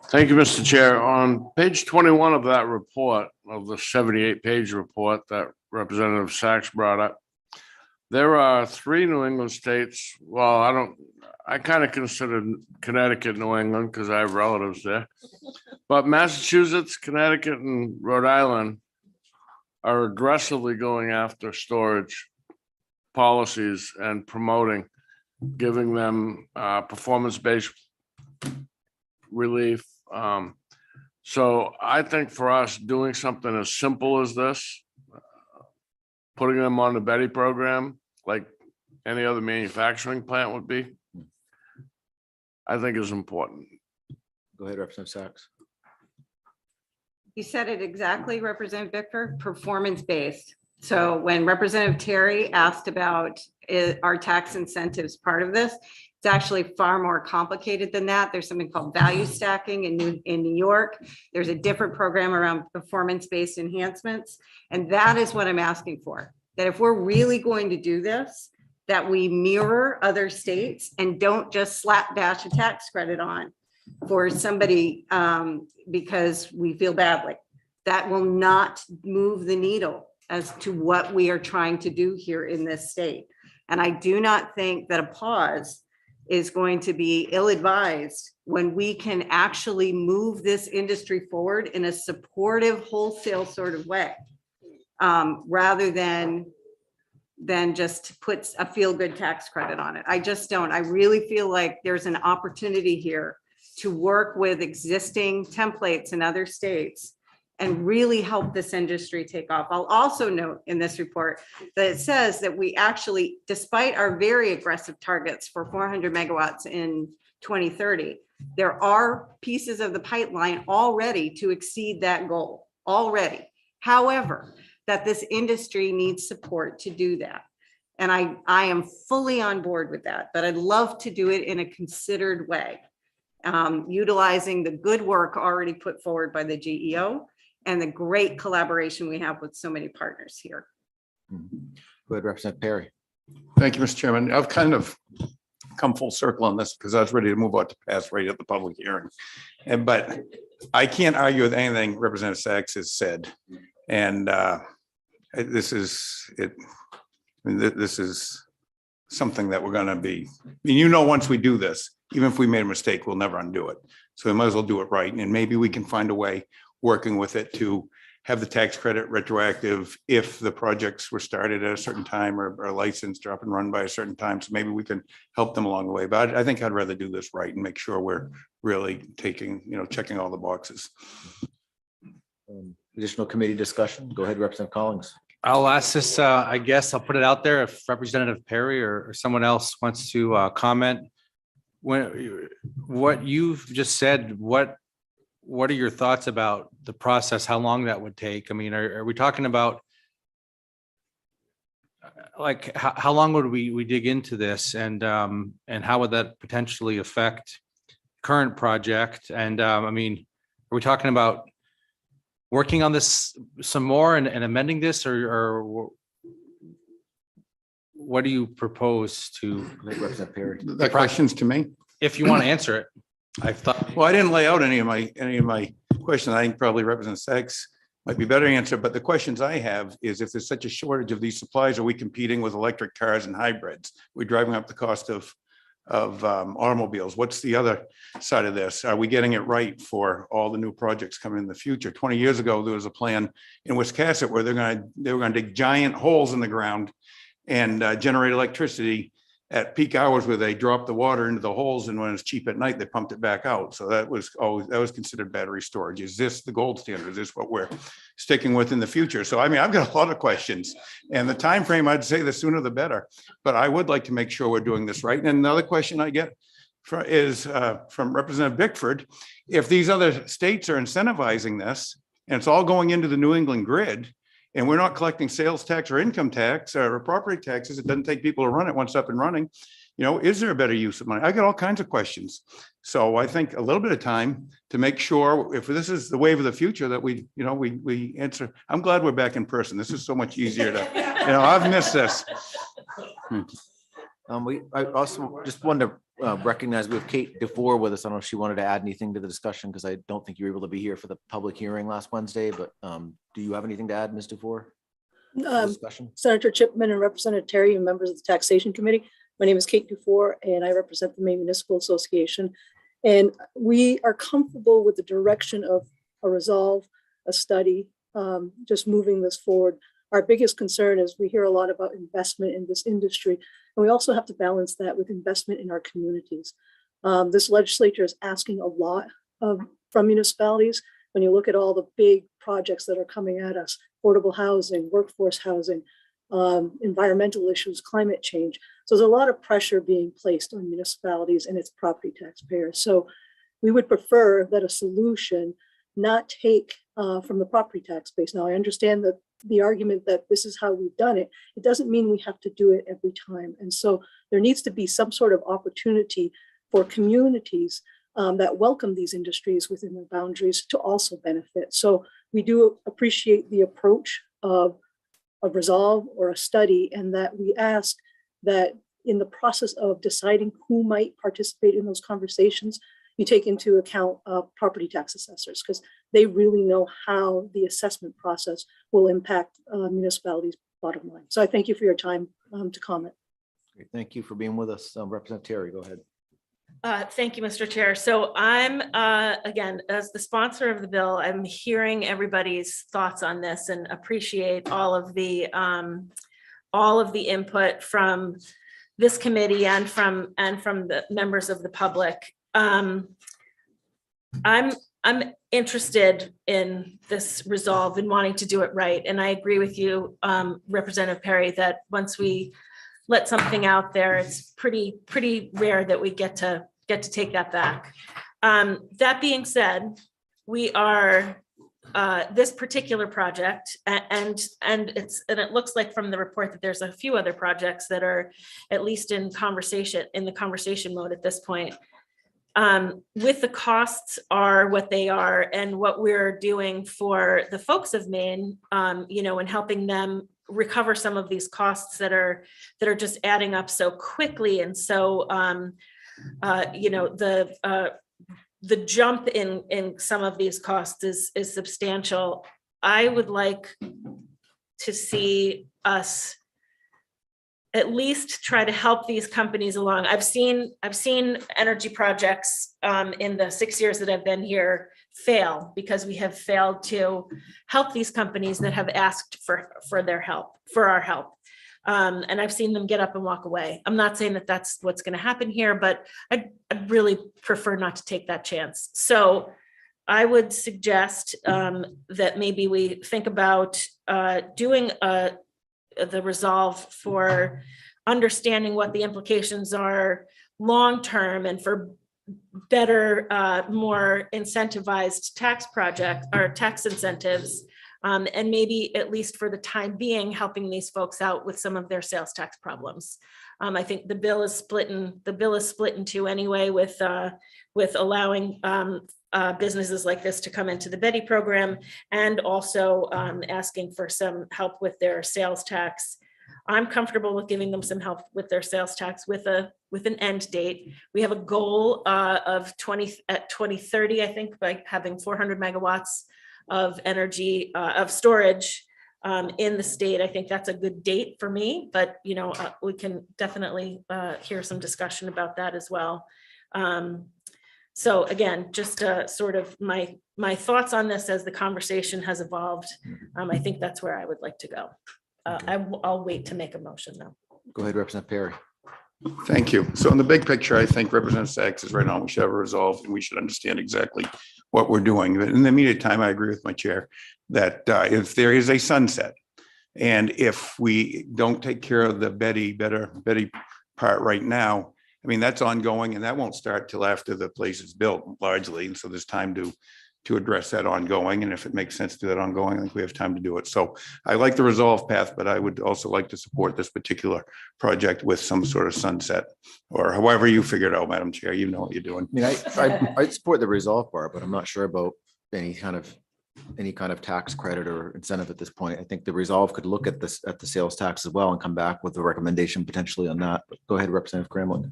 Thank you, Mr. Chair. On page 21 of that report, of the 78-page report that Representative Sachs brought up, there are 3 New England states. Well, I kind of consider Connecticut New England because I have relatives there. But Massachusetts, Connecticut, and Rhode Island are aggressively going after storage policies and promoting, giving them performance-based relief. So I think for us, doing something as simple as this, putting them on the Betty program, like any other manufacturing plant would be, I think is important. Go ahead, Representative Sachs. You said it exactly, Representative Bickford, performance-based. So when Representative Terry asked about our tax incentives part of this, it's actually far more complicated than that. There's something called value stacking in New York. There's a different program around performance-based enhancements. And that is what I'm asking for, that if we're really going to do this, that we mirror other states and don't just slapdash a tax credit on for somebody because we feel badly. That will not move the needle as to what we are trying to do here in this state. And I do not think that a pause is going to be ill-advised when we can actually move this industry forward in a supportive wholesale sort of way, rather than just put a feel-good tax credit on it. I just don't. I really feel like there's an opportunity here to work with existing templates in other states and really help this industry take off. I'll also note in this report that it says that we actually, despite our very aggressive targets for 400 megawatts in 2030, there are pieces of the pipeline already to exceed that goal already. However, that this industry needs support to do that. And I am fully on board with that, but I'd love to do it in a considered way, utilizing the good work already put forward by the GEO and the great collaboration we have with so many partners here. Go ahead, Representative Perry. Thank you, Mr. Chairman. I've kind of come full circle on this because I was ready to move on to pass right at the public hearing. But I can't argue with anything Representative Sachs has said. And this is it. I mean, this is something that we're going to be, I mean, once we do this, even if we made a mistake, we'll never undo it. So we might as well do it right. And maybe we can find a way, working with it, to have the tax credit retroactive if the projects were started at a certain time or licensed or up and run by a certain time. So maybe we can help them along the way. But I think I'd rather do this right and make sure we're really taking, checking all the boxes. Additional committee discussion. Go ahead, Representative Collins. I'll ask this, I guess I'll put it out there if Representative Perry or someone else wants to comment. What you've just said, what are your thoughts about the process, how long that would take? I mean, are we talking about like, how long would we dig into this, and how would that potentially affect current project? And I mean, are we talking about working on this some more and amending this, or what do you propose to? Representative Perry. That question's to me. If you want to answer it. I thought. Well, I didn't lay out any of my questions. I think probably Representative Sykes might be better answer, but the questions I have is, if there's such a shortage of these supplies, are we competing with electric cars and hybrids? We're driving up the cost of automobiles. What's the other side of this? Are we getting it right for all the new projects coming in the future? 20 years ago, there was a plan in Wiscasset where they were going to dig giant holes in the ground and generate electricity at peak hours, where they dropped the water into the holes, and when it's cheap at night, they pumped it back out. So that was considered battery storage. Is this the gold standard? Is this what we're sticking with in the future? So I mean, I've got a lot of questions, and the time frame, I'd say the sooner the better. But I would like to make sure we're doing this right. And another question I get is from Representative Bickford: if these other states are incentivizing this, and it's all going into the New England grid, and we're not collecting sales tax or income tax or property taxes, it doesn't take people to run it once it's up and running. Is there a better use of money? I got all kinds of questions. So I think a little bit of time to make sure, if this is the wave of the future, that we answer. I'm glad we're back in person. This is so much easier to, I've missed this. I also just wanted to recognize we have Kate DeFore with us. I don't know if she wanted to add anything to the discussion, because I don't think you were able to be here for the public hearing last Wednesday, but do you have anything to add, Ms. DeFore? Senator Chipman and Representative Terry and members of the Taxation Committee. My name is Kate DeFore, and I represent the Maine Municipal Association. And we are comfortable with the direction of a resolve, a study, just moving this forward. Our biggest concern is we hear a lot about investment in this industry, and we also have to balance that with investment in our communities. This legislature is asking a lot from municipalities. When you look at all the big projects that are coming at us, affordable housing, workforce housing, environmental issues, climate change. So there's a lot of pressure being placed on municipalities and its property taxpayers. So we would prefer that a solution not take from the property tax base. Now, I understand that the argument that this is how we've done it. It doesn't mean we have to do it every time. And so there needs to be some sort of opportunity for communities that welcome these industries within their boundaries to also benefit. So we do appreciate the approach of a resolve or a study, and that we ask that in the process of deciding who might participate in those conversations, you take into account property tax assessors, because they really know how the assessment process will impact municipalities' bottom line. So I thank you for your time to comment. Great. Thank you for being with us. Representative Terry, go ahead. Thank you, Mr. Chair. So I'm, again, as the sponsor of the bill, I'm hearing everybody's thoughts on this and appreciate all of the input from this committee and from the members of the public. I'm interested in this resolve and wanting to do it right. And I agree with you, Representative Perry, that once we let something out there, it's pretty rare that we get to take that back. That being said, we are this particular project, and it looks like from the report that there's a few other projects that are at least in the conversation mode at this point. With the costs are what they are, and what we're doing for the folks of Maine, and helping them recover some of these costs that are just adding up so quickly. And so, the jump in some of these costs is substantial. I would like to see us at least try to help these companies along. I've seen energy projects in the 6 years that I've been here fail because we have failed to help these companies that have asked for their help, for our help. And I've seen them get up and walk away. I'm not saying that that's what's going to happen here, but I'd really prefer not to take that chance. So I would suggest that maybe we think about doing the resolve for understanding what the implications are long-term and for better, more incentivized tax project or tax incentives. And maybe at least for the time being, helping these folks out with some of their sales tax problems. I think the bill is split in two anyway with allowing businesses like this to come into the Betty program and also asking for some help with their sales tax. I'm comfortable with giving them some help with their sales tax with an end date. We have a goal of 2030, I think, by having 400 megawatts of energy of storage in the state. I think that's a good date for me, but we can definitely hear some discussion about that as well. So again, just sort of my thoughts on this as the conversation has evolved. I think that's where I would like to go. I'll wait to make a motion though. Go ahead, Representative Perry. Thank you. So in the big picture, I think Representative Sachs is right on. We should have a resolve and we should understand exactly what we're doing. But in the immediate time, I agree with my chair that if there is a sunset and if we don't take care of the Betty part right now, I mean, that's ongoing and that won't start till after the place is built largely. And so there's time to address that ongoing. And if it makes sense to do that ongoing, I think we have time to do it. So I like the resolve path, but I would also like to support this particular project with some sort of sunset or however you figure it out, Madam Chair, you know what you're doing. I mean, I support the resolve part, but I'm not sure about any kind of tax credit or incentive at this point. I think the resolve could look at the sales tax as well and come back with a recommendation potentially on that. But go ahead, Representative Gramlich.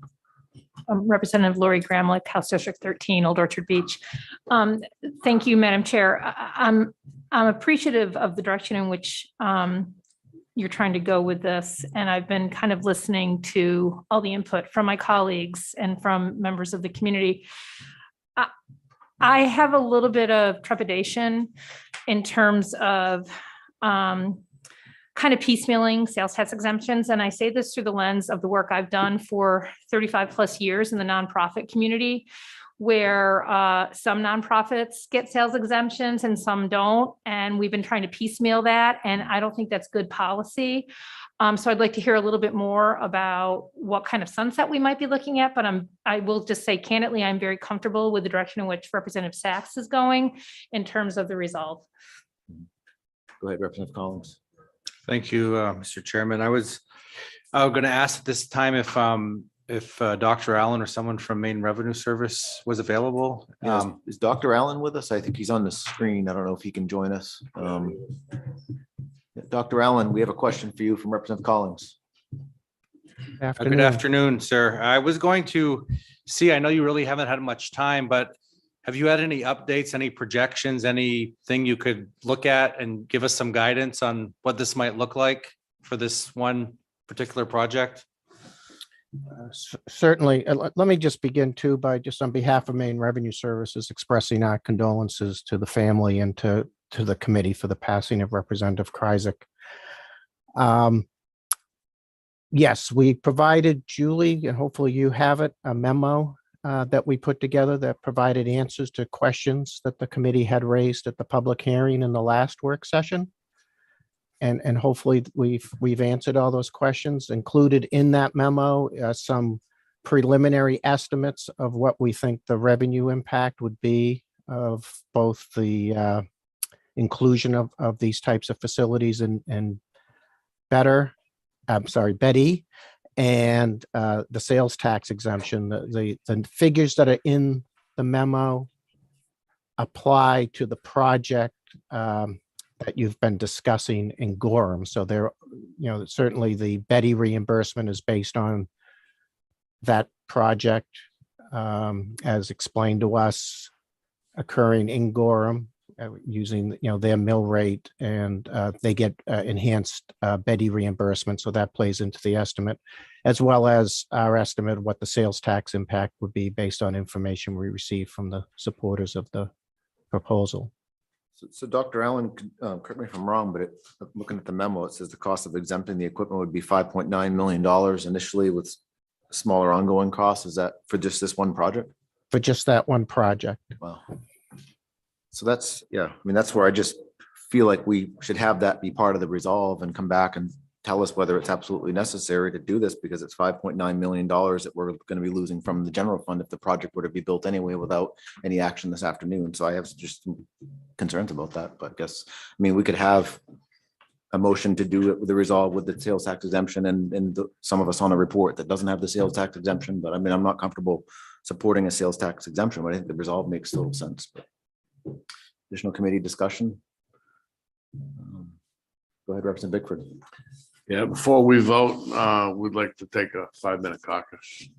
Representative Lori Gramlich, House District 13, Old Orchard Beach. Thank you, Madam Chair. I'm appreciative of the direction in which you're trying to go with this. And I've been kind of listening to all the input from my colleagues and from members of the community. I have a little bit of trepidation in terms of kind of piecemealing sales tax exemptions. And I say this through the lens of the work I've done for 35 plus years in the nonprofit community, where some nonprofits get sales exemptions and some don't. And we've been trying to piecemeal that. And I don't think that's good policy. So I'd like to hear a little bit more about what kind of sunset we might be looking at, but I will just say candidly, I'm very comfortable with the direction in which Representative Sachs is going in terms of the resolve. Go ahead, Representative Collins. Thank you, Mr. Chairman. I was going to ask at this time if Dr. Allen or someone from Maine Revenue Service was available. Is Dr. Allen with us? I think he's on the screen. I don't know if he can join us. Dr. Allen, we have a question for you from Representative Collins. Good afternoon, sir. I was going to see, I know you really haven't had much time, but have you had any updates, any projections, anything you could look at and give us some guidance on what this might look like for this one particular project? Certainly. Let me just begin too by just on behalf of Maine Revenue Services expressing our condolences to the family and to the committee for the passing of Representative Kryzak. Yes, we provided Julie, and hopefully you have it, a memo that we put together that provided answers to questions that the committee had raised at the public hearing in the last work session. And hopefully we've answered all those questions. Included in that memo, some preliminary estimates of what we think the revenue impact would be of both the inclusion of these types of facilities and Betty, and the sales tax exemption. The figures that are in the memo apply to the project that you've been discussing in Gorham. So there, certainly the Betty reimbursement is based on that project as explained to us occurring in Gorham using, their mill rate, and they get enhanced Betty reimbursement. So that plays into the estimate, as well as our estimate of what the sales tax impact would be based on information we received from the supporters of the proposal. So Dr. Allen, correct me if I'm wrong, but looking at the memo, it says the cost of exempting the equipment would be $5.9 million initially with smaller ongoing costs. Is that for just this one project? For just that one project. Wow. So that's, yeah, I mean, that's where I just feel like we should have that be part of the resolve and come back and tell us whether it's absolutely necessary to do this, because it's $5.9 million that we're going to be losing from the general fund if the project were to be built anyway without any action this afternoon. So I have just some concerns about that, but I guess, I mean, we could have a motion to do it with the resolve with the sales tax exemption and some of us on a report that doesn't have the sales tax exemption, but I mean, I'm not comfortable supporting a sales tax exemption, but I think the resolve makes total sense. But additional committee discussion. Go ahead, Representative Bickford. Yeah, before we vote, we'd like to take a 5-minute caucus.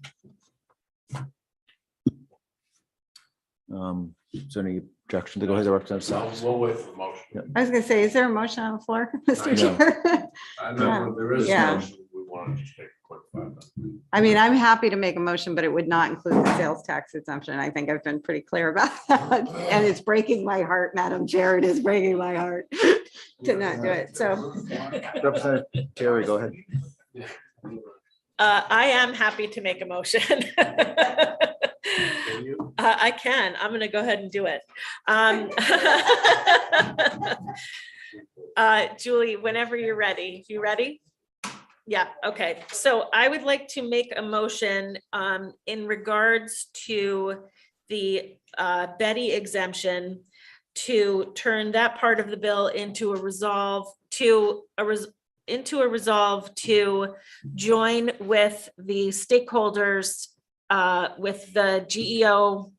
Is there any objection to go ahead, Representative Sal? We'll wait for the motion. I was gonna say, is there a motion on the floor, Mr. know. Chair? I know there is Yeah. a motion. We want to just take a quick 5 minutes. I mean, I'm happy to make a motion, but it would not include the sales tax exemption. I think I've been pretty clear about that. And it's breaking my heart, Madam Chair. It is breaking my heart to not do it. So Representative Terry, go ahead. I am happy to make a motion. I can. I'm going to go ahead and do it. Julie, whenever you're ready. You ready? Yeah, okay. So I would like to make a motion in regards to the Betty exemption to turn that part of the bill into a resolve to join with the stakeholders with the GEO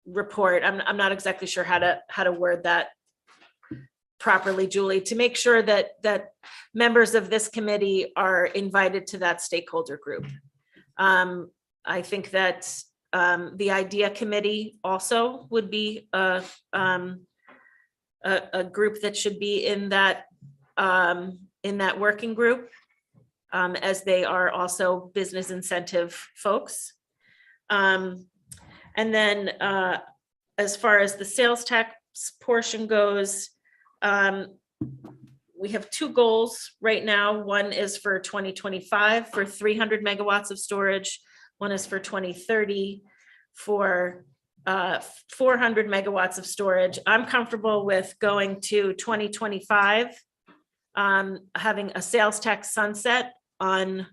report. I'm not exactly sure how to word that properly, Julie, to make sure that members of this committee are invited to that stakeholder group. I think that the IDEA committee also would be a group that should be in that working group, as they are also business incentive folks. And then as far as the sales tax portion goes, we have two goals right now. One is for 2025 for 300 megawatts of storage. One is for 2030 for 400 megawatts of storage. I'm comfortable with going to 2025, having a sales tax sunset on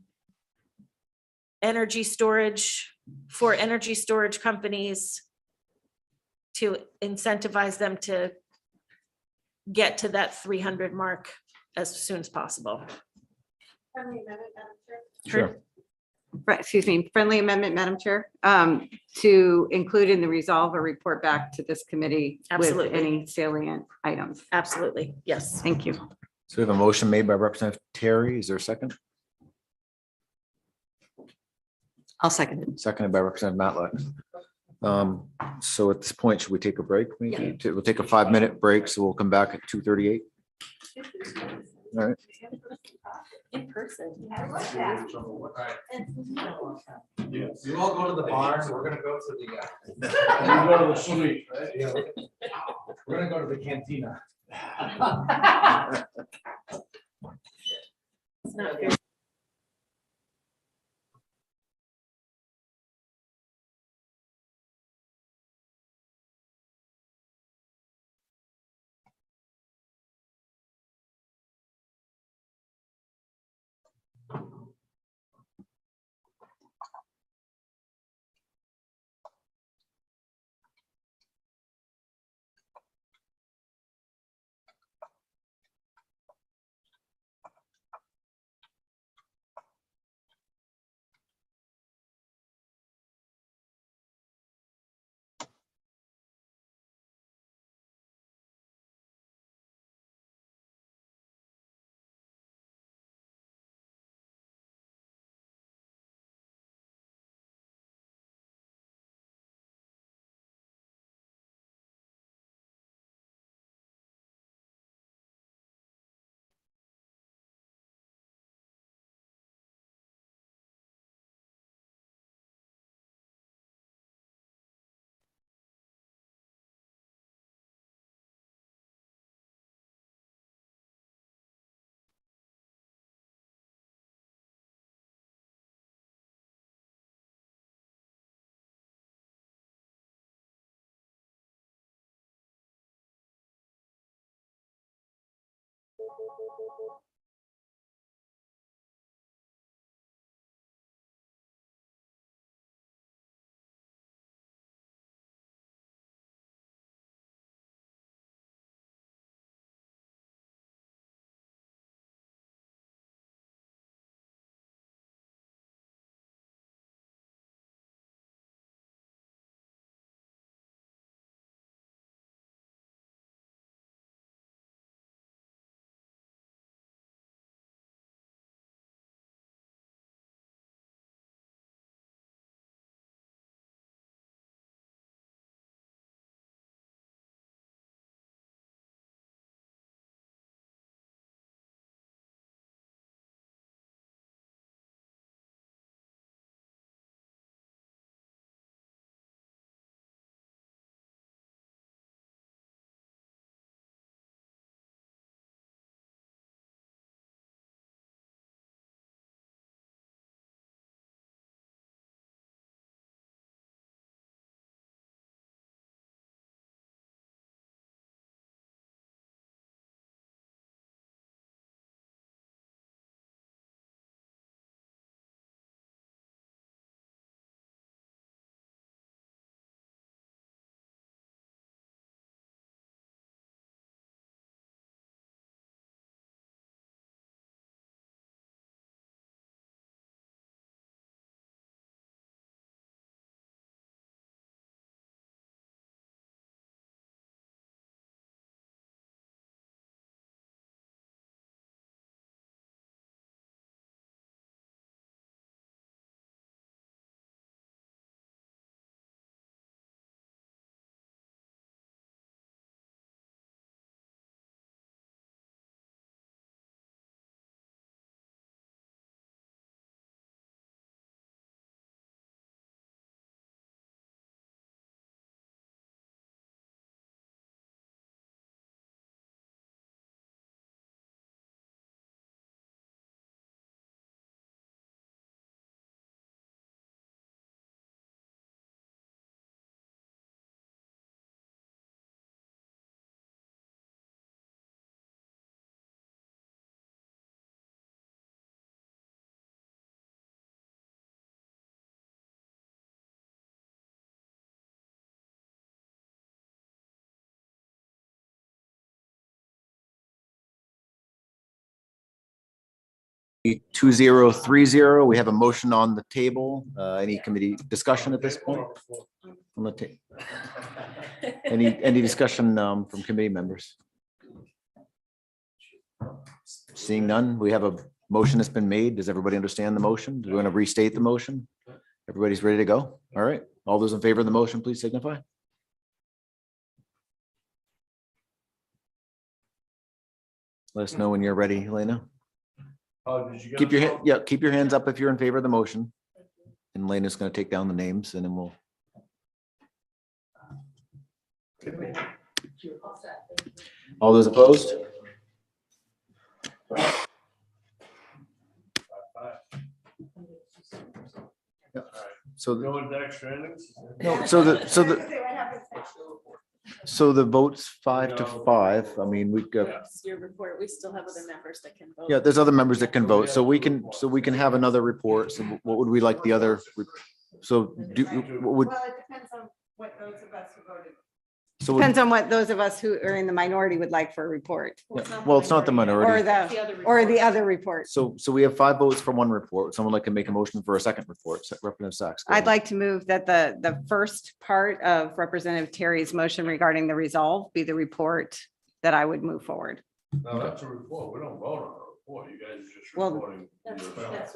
energy storage for energy storage companies to incentivize them to get to that 300 mark as soon as possible. Sure. Right, excuse me, friendly amendment, Madam Chair, to include in the resolve a report back to this committee with Absolutely. any salient items. Absolutely, yes. Thank you. So we have a motion made by Representative Terry. Is there a second? I'll second it. Seconded by Representative Matlack. So at this point, should we take a break? Maybe we'll take a 5-minute break. So we'll come back at 2:38. All right. In person. You all go to the bar, so we're gonna go to the. You go to the suite, right? Yeah, we're gonna go to the cantina. It's not good. 2030. We have a motion on the table. Any committee discussion at this point? On the table? Any discussion from committee members? Seeing none, we have a motion that's been made. Does everybody understand the motion? Do we want to restate the motion? Everybody's ready to go? All right. All those in favor of the motion, please signify. Let us know when you're ready, Elena. Keep your hands up if you're in favor of the motion. And Elena's going to take down the names and then we'll. All those opposed? So, so the vote's 5-5. I mean, we've got, Your report, we still have other members that can vote. yeah, there's other members that can vote. So we can have another report. So what would we like the other? So what would, Well, it depends on what those of us who voted. so Depends on what those of us who are in the minority would like for a report. well, it's not the Or minority. the other report. So we have 5 votes for one report. Someone like to make a motion for a second report. Representative Sachs. go I'd ahead. like to move that the first part of Representative Terry's motion regarding the resolve be the report that I would move forward. No, that's a report. We don't vote on a report. You guys are just Well, reporting.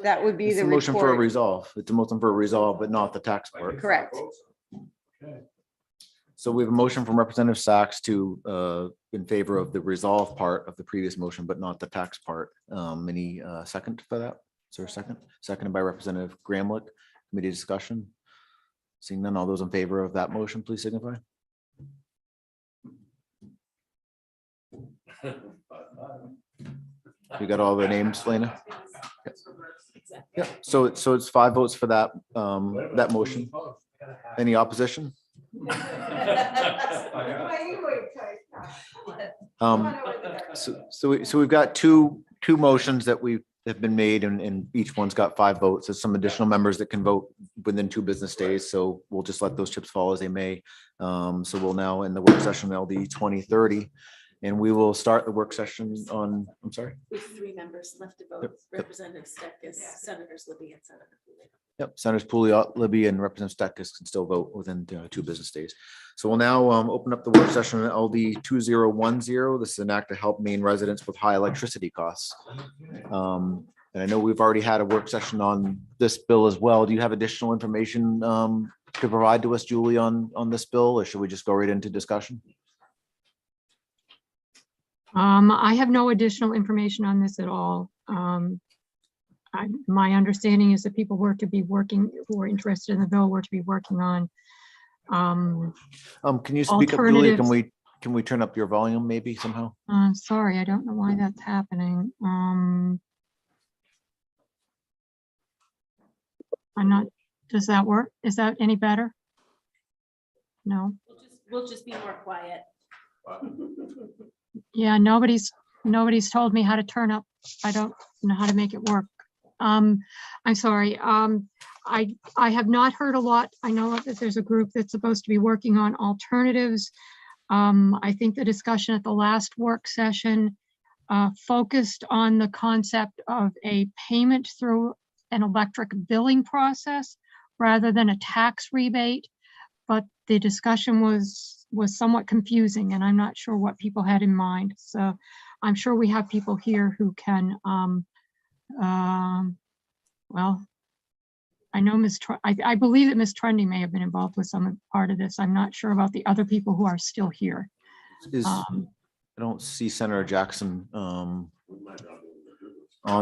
That would be It's the a motion for a report. resolve. It's a motion for a resolve, but not the tax part. Correct. Okay. So we have a motion from Representative Sachs to in favor of the resolve part of the previous motion, but not the tax part. Any second for that? Is there a second? Seconded by Representative Gramlich. Committee discussion. Seeing none, all those in favor of that motion, please signify. You got all the names, Lena? Yeah, so it's 5 votes for that, that motion. Any opposition? So we've got two motions that we have been made and each one's got 5 votes. There's some additional members that can vote within 2 business days. So we'll just let those chips fall as they may. So we'll now in the work session LD 2030. And we will start the work session on, I'm sorry. With 3 members left to vote, Representative Steckes, Senators Libby and Senator Pouliot. Yep, Senators Pouliot, Libby, and Representative Steckes can still vote within 2 business days. So we'll now open up the work session on LD 2010. This is an act to help Maine residents with high electricity costs. And I know we've already had a work session on this bill as well. Do you have additional information to provide to us, Julie, on this bill, or should we just go right into discussion? I have no additional information on this at all. My understanding is that people were to be working, who are interested in the bill, were to be working on. Can you speak up, Julie? Can we turn up your volume maybe somehow? Sorry, I don't know why that's happening. I'm not, does that work? Is that any better? No. We'll just be more quiet. Yeah, nobody's told me how to turn up. I don't know how to make it work. I'm sorry. I have not heard a lot. I know that there's a group that's supposed to be working on alternatives. I think the discussion at the last work session focused on the concept of a payment through an electric billing process rather than a tax rebate. But the discussion was somewhat confusing, and I'm not sure what people had in mind. So I'm sure we have people here who can, well, I know I believe that Ms. Trendy may have been involved with some part of this. I'm not sure about the other people who are still here. I don't see Senator Jackson on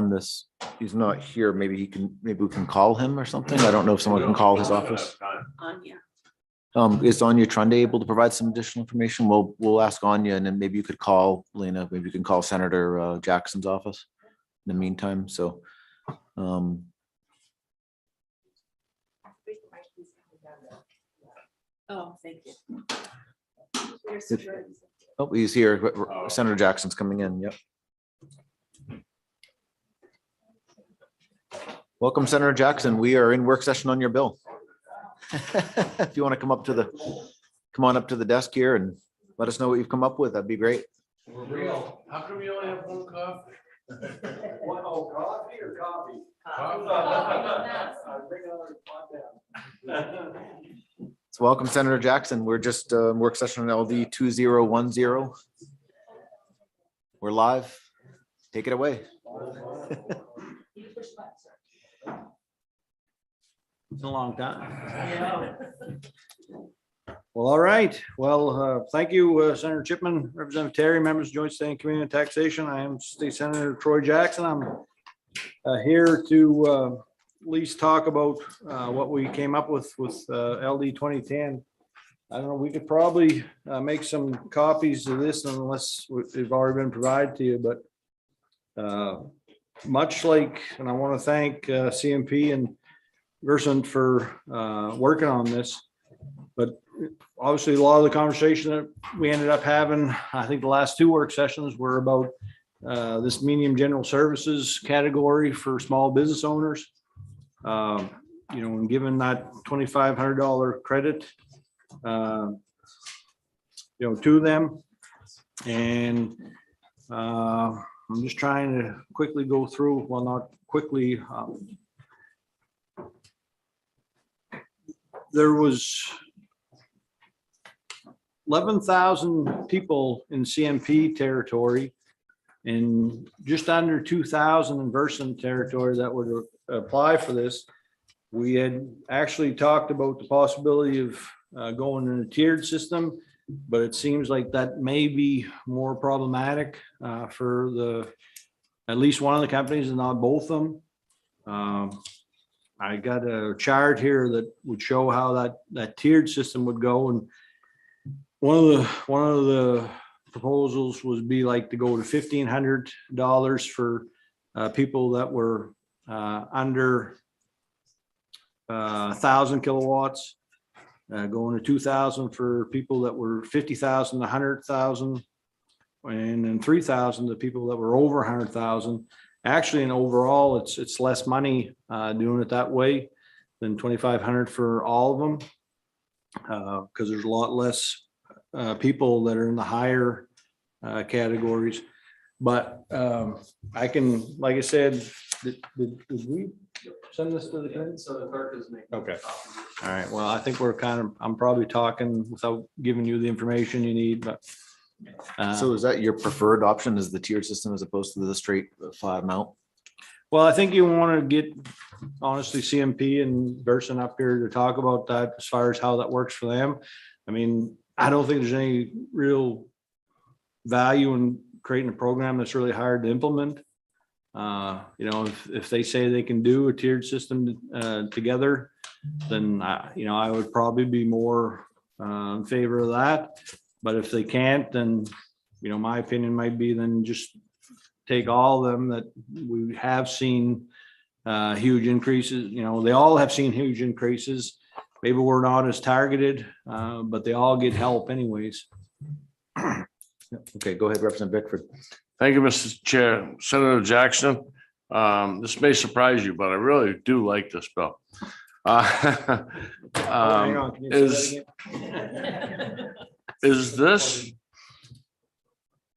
this. He's not here. Maybe we can call him or something. I don't know if someone can call his office. Anya. Is Anya Trunde able to provide some additional information? We'll ask Anya, and then maybe you could call Lena. Maybe you can call Senator Jackson's office in the meantime. So, Oh, thank you. oh, he's here. Senator Jackson's coming in. Yep. Welcome, Senator Jackson. We are in work session on your bill. If you want to come on up to the desk here and let us know what you've come up with, that'd be great. For real? How come you only have 1 cup? Coffee or coffee? So welcome, Senator Jackson. We're just work session on LD 2010. We're live. Take it away. It's a long time. Well, all right. Well, thank you, Senator Chipman, Representative Terry, members of Joint Standing Committee on Taxation. I am State Senator Troy Jackson. I'm here to at least talk about what we came up with LD 2010. I don't know, we could probably make some copies of this unless they've already been provided to you, but much like, and I want to thank CMP and Versant for working on this, but obviously a lot of the conversation that we ended up having, I think the last 2 work sessions were about this medium general services category for small business owners. You know, and given that $2,500 credit, you know, to them. And I'm just trying to quickly go through, well, not quickly. There was 11,000 people in CMP territory and just under 2,000 in Versant territory that would apply for this. We had actually talked about the possibility of going in a tiered system, but it seems like that may be more problematic for at least one of the companies and not both of them. I got a chart here that would show how that tiered system would go, and one of the proposals would be like to go to $1,500 for people that were under 1,000 kilowatts, going to 2,000 for people that were 50,000 to 100,000, and then 3,000 to people that were over 100,000. Actually, in overall, it's less money doing it that way than 2,500 for all of them. Because there's a lot less people that are in the higher categories. But I can, like I said, did we send this to the committee? So the clerk is making. Okay. All right. Well, I think I'm probably talking without giving you the information you need, but. So is that your preferred option, is the tiered system as opposed to the straight flat amount? Well, I think you want to get, honestly, CMP and Versant up here to talk about that as far as how that works for them. I mean, I don't think there's any real value in creating a program that's really hard to implement. If they say they can do a tiered system together, then I would probably be more in favor of that. But if they can't, then, my opinion might be then just take all of them that we have seen huge increases. They all have seen huge increases. Maybe we're not as targeted, but they all get help anyways. Okay, go ahead, Representative Bickford. Thank you, Mr. Chair. Senator Jackson, this may surprise you, but I really do like this bill. Hang on, can you say that again? Is this,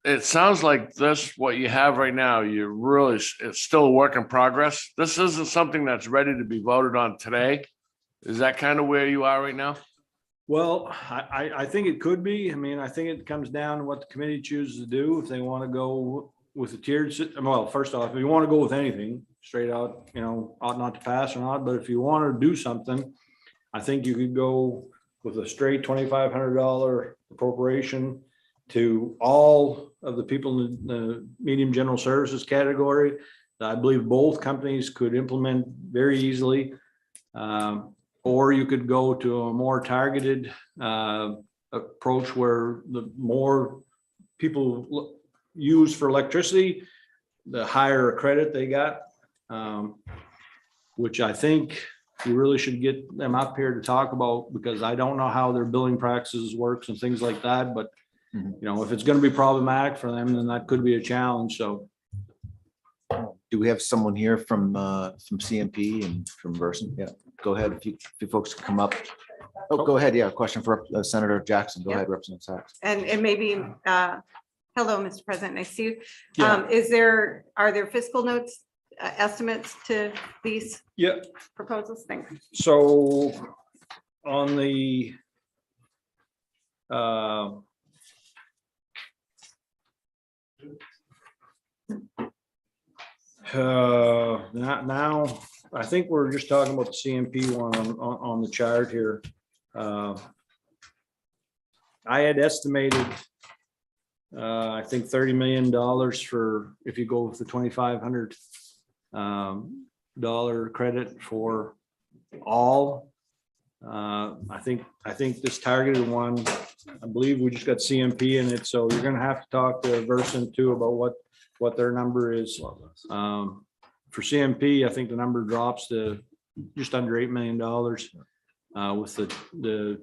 it sounds like this, what you have right now, it's still a work in progress. This isn't something that's ready to be voted on today. Is that kind of where you are right now? Well, I think it could be. I mean, I think it comes down to what the committee chooses to do. If they want to go with the tiered system, well, first off, if you want to go with anything straight out, ought not to pass or not, but if you want to do something, I think you could go with a straight $2,500 appropriation to all of the people in the medium general services category. I believe both companies could implement very easily. Or you could go to a more targeted approach where the more people use for electricity, the higher credit they got, which I think you really should get them up here to talk about, because I don't know how their billing practices works and things like that. But, if it's going to be problematic for them, then that could be a challenge. So. Do we have someone here from CMP and from Versant? Yeah, go ahead. If you folks could come up. Oh, go ahead. Yeah, a question for Senator Jackson. Go ahead, Representative Sachs. And maybe, hello, Mr. President, nice to see you. Yeah. Are there fiscal notes, estimates to these proposals? Thanks. So on the now, I think we're just talking about the CMP one on the chart here. I had estimated, I think $30 million for, if you go with the $2,500 credit for all. I think this targeted one, I believe we just got CMP in it, so you're gonna have to talk to Versant too about what their number is. For CMP, I think the number drops to just under $8 million with the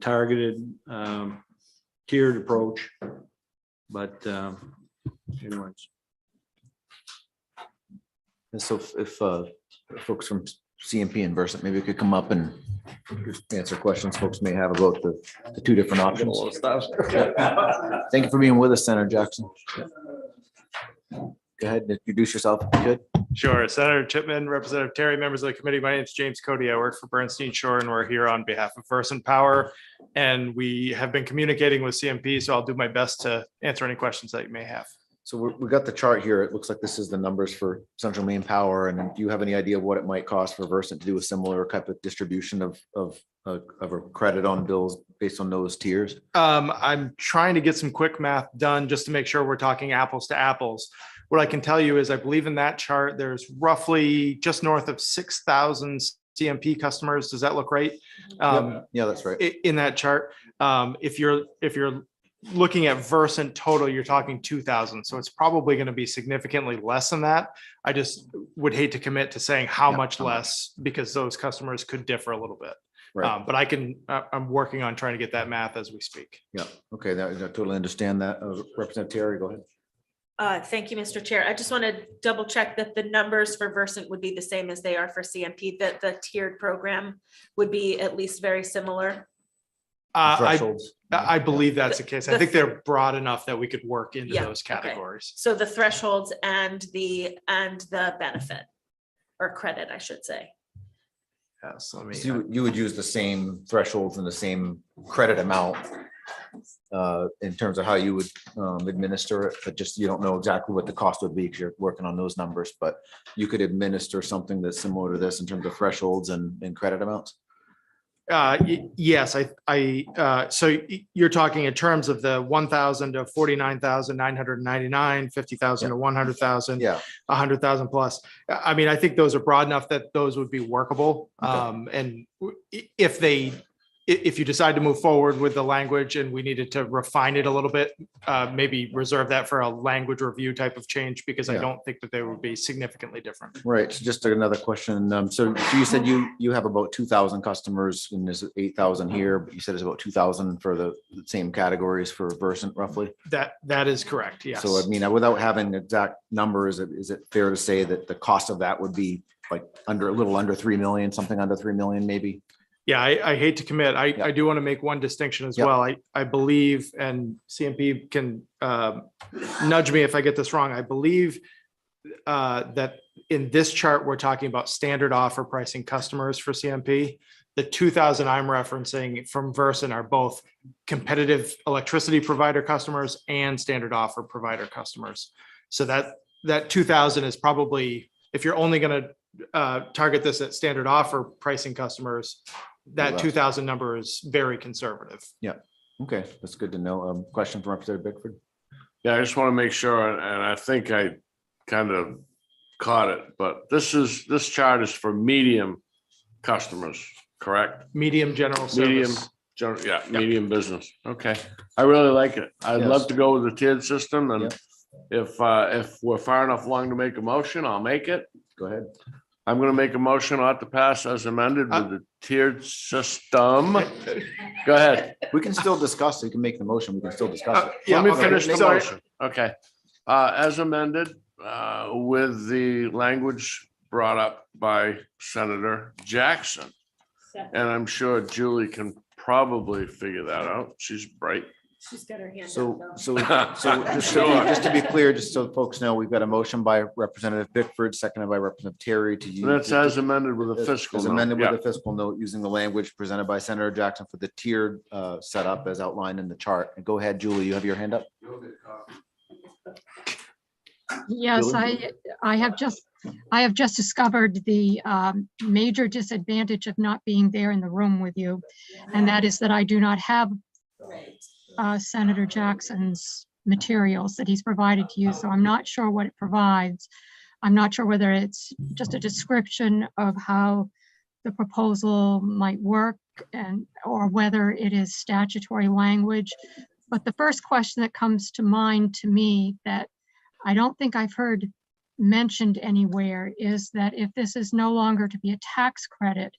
targeted tiered approach. But anyways. And so if folks from CMP and Versant maybe could come up and answer questions folks may have about the two different options. Thank you for being with us, Senator Jackson. Go ahead and introduce yourself if you could. Sure. Senator Chipman, Representative Terry, members of the committee. My name is James Cody. I work for Bernstein Shore, and we're here on behalf of Versant Power. And we have been communicating with CMP, so I'll do my best to answer any questions that you may have. So we got the chart here. It looks like this is the numbers for Central Maine Power. And do you have any idea of what it might cost for Versant to do a similar type of distribution of a credit on bills based on those tiers? I'm trying to get some quick math done just to make sure we're talking apples to apples. What I can tell you is I believe in that chart, there's roughly just north of 6,000 CMP customers. Does that look right? Yeah, that's right. In that chart, if you're looking at Versant total, you're talking 2,000. So it's probably going to be significantly less than that. I just would hate to commit to saying how much less, because those customers could differ a little bit. Right. But I'm working on trying to get that math as we speak. Yeah. Okay. I totally understand that. Representative Terry, go ahead. Thank you, Mr. Chair. I just want to double check that the numbers for Versant would be the same as they are for CMP, that the tiered program would be at least very similar. I believe that's the case. I think they're broad enough that we could work into Yeah, those okay. categories. So the thresholds and the benefit or credit, I should say. Yes, let me. So you would use the same thresholds and the same credit amount in terms of how you would administer it, but just you don't know exactly what the cost would be because you're working on those numbers, but you could administer something that's similar to this in terms of thresholds and credit amounts. Yes, so you're talking in terms of the 1,000 to 49,999, 50,000 to 100,000. Yeah. 100,000 plus. I mean, I think those are broad enough that those would be workable. And if you decide to move forward with the language and we needed to refine it a little bit, maybe reserve that for a language review type of change, because I Yeah. don't think that they would be significantly different. Right. So just another question. So you said you have about 2,000 customers and there's 8,000 here, but you said it's about 2,000 for the same categories for Versant roughly. That is correct. Yes. So I mean, without having exact numbers, is it fair to say that the cost of that would be like a little under 3 million, something under 3 million, maybe? Yeah, I hate to commit. I do want to make one distinction as Yep. well. I believe, and CMP can nudge me if I get this wrong. I believe that in this chart, we're talking about standard offer pricing customers for CMP. The 2,000 I'm referencing from Versant are both competitive electricity provider customers and standard offer provider customers. So that 2,000 is probably, if you're only going to target this at standard offer pricing customers, that Less. 2,000 number is very conservative. Yeah. Okay. That's good to know. Question from Representative Bickford. Yeah, I just want to make sure, and I think I kind of caught it, but this chart is for medium customers, correct? Medium general Medium, service. medium business. Okay. I really like it. I'd Yes. love to go with the tiered system, and if we're far enough along to make a motion, I'll make it. Go ahead. I'm gonna make a motion ought to pass as amended with the tiered system. Go ahead. We can still discuss. You can make the motion. We can still discuss it. Let me okay, finish the sorry. motion. Okay. As amended, with the language brought up by Senator Jackson. And I'm sure Julie can probably figure that out. She's bright. She's got her hand So up. just to be clear, just so folks know, we've got a motion by Representative Bickford, seconded by Representative Terry to use. That's as amended with a fiscal As note. amended with Yeah. the fiscal note, using the language presented by Senator Jackson for the tiered setup as outlined in the chart. And go ahead, Julie, you have your hand up? Yes, I have just discovered the major disadvantage of not being there in the room with you. And that is that I do not have Senator Jackson's materials that he's provided to you. So I'm not sure what it provides. I'm not sure whether it's just a description of how the proposal might work or whether it is statutory language. But the first question that comes to mind to me that I don't think I've heard mentioned anywhere is that if this is no longer to be a tax credit,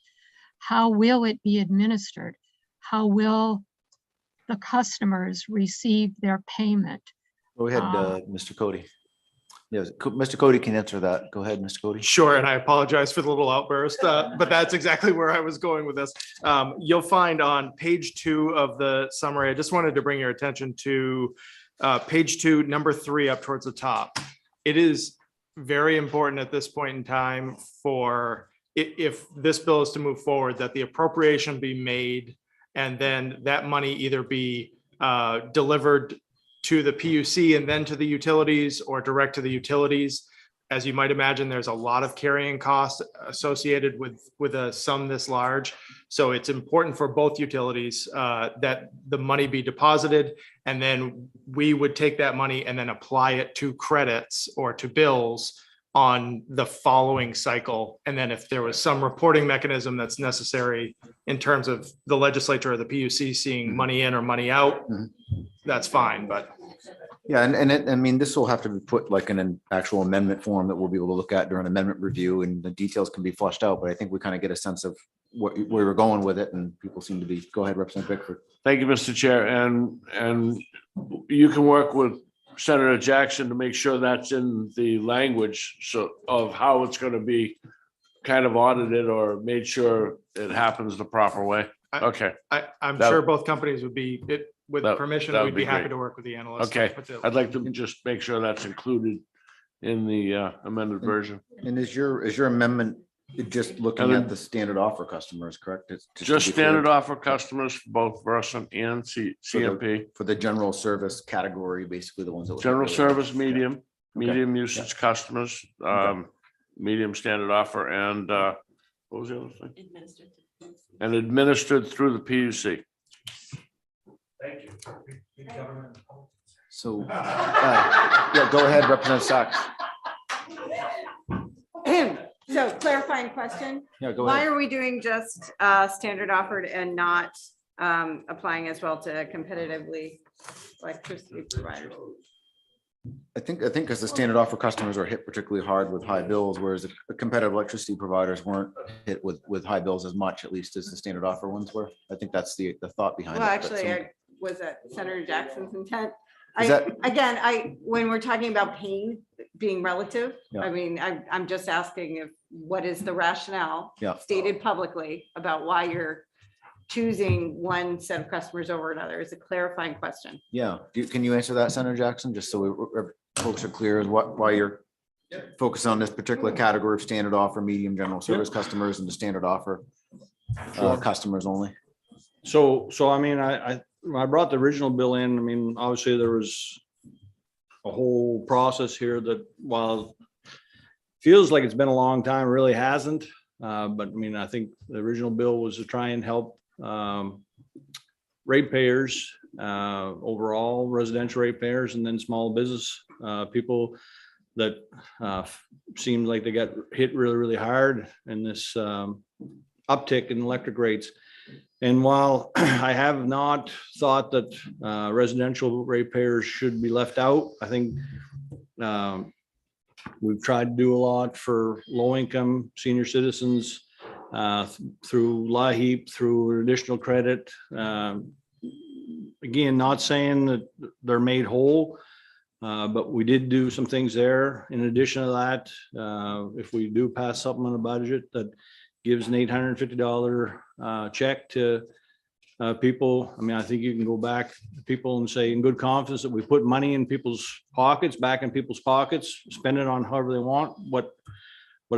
how will it be administered? How will the customers receive their payment? Go ahead, Mr. Cody. Yes, Mr. Cody can answer that. Go ahead, Mr. Cody. Sure, and I apologize for the little outburst, but that's exactly where I was going with this. You'll find on page 2 of the summary, I just wanted to bring your attention to page 2, number 3 up towards the top. It is very important at this point in time for, if this bill is to move forward, that the appropriation be made and then that money either be delivered to the PUC and then to the utilities or direct to the utilities. As you might imagine, there's a lot of carrying costs associated with a sum this large. So it's important for both utilities that the money be deposited, and then we would take that money and then apply it to credits or to bills on the following cycle. And then if there was some reporting mechanism that's necessary in terms of the legislature or the PUC seeing money in or money out, that's fine, but. Yeah, I mean, this will have to be put like in an actual amendment form that we'll be able to look at during amendment review, and the details can be flushed out, but I think we kind of get a sense of where we're going with it, and people seem to be, go ahead, Representative Bickford. Thank you, Mr. Chair, and you can work with Senator Jackson to make sure that's in the language so of how it's gonna be kind of audited or made sure it happens the proper way. Okay, I'm That- sure both companies would be, with that- permission, that would we'd be be happy great. to work with the analyst. okay. Put the- I'd like to just make sure that's included in the amended version. And is your amendment just looking And at then- the standard offer customers, correct? It's to Just be clear, standard offer customers for both Versant and CMP. for the general service category, basically the ones that. would be General really- service, Yeah. medium, medium usage customers, medium standard offer, and what was the other thing? And administered through the PUC. Thank you. So, yeah, go ahead, Representative Sachs. So clarifying question. Yeah, go Why ahead. are we doing just standard offered and not applying as well to competitively electricity providers? I think because the standard offer customers are hit particularly hard with high bills, whereas the competitive electricity providers weren't hit with high bills as much, at least as the standard offer ones were. I think that's the thought behind it. Well, but actually, some- was that Senator Jackson's intent? Is that- When we're talking about pain being relative, Yeah. I mean, I'm just asking if, what is the rationale Yeah. stated publicly about why you're choosing one set of customers over another? Is a clarifying question. Yeah, can you answer that, Senator Jackson, just so folks are clear as why you're focused on this particular category of standard offer, medium general service customers and the standard offer customers only? So I mean, I brought the original bill in. I mean, obviously there was a whole process here that while feels like it's been a long time, really hasn't. But I mean, I think the original bill was to try and help ratepayers, overall residential ratepayers, and then small business people that seemed like they got hit really, really hard in this uptick in electric rates. And while I have not thought that residential ratepayers should be left out, I think we've tried to do a lot for low-income senior citizens through LIHEAP, through additional credit. Again, not saying that they're made whole, but we did do some things there. In addition to that, if we do pass something on a budget that gives an $850 check to people, I mean, I think you can go back to people and say in good confidence that we put money in people's pockets, back in people's pockets, spend it on however they want. What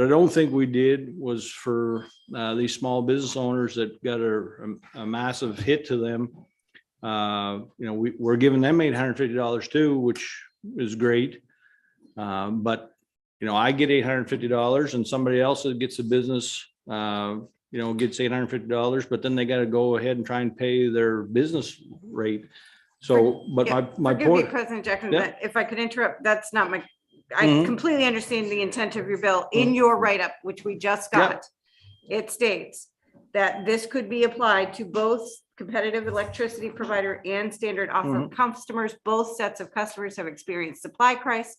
I don't think we did was for these small business owners that got a massive hit to them. You know, we're giving them $850 too, which is great. But, you know, I get $850 and somebody else that gets a business, you know, gets $850, but then they got to go ahead and try and pay their business rate. So, but Yeah, my forgive me, point. President Jackson, Yeah. but if I could interrupt, that's not my, I Mhm. completely understand the intent of your bill. In your write-up, which we just Yeah. got, it states that this could be applied to both competitive electricity provider and standard offer Mhm. customers. Both sets of customers have experienced supply price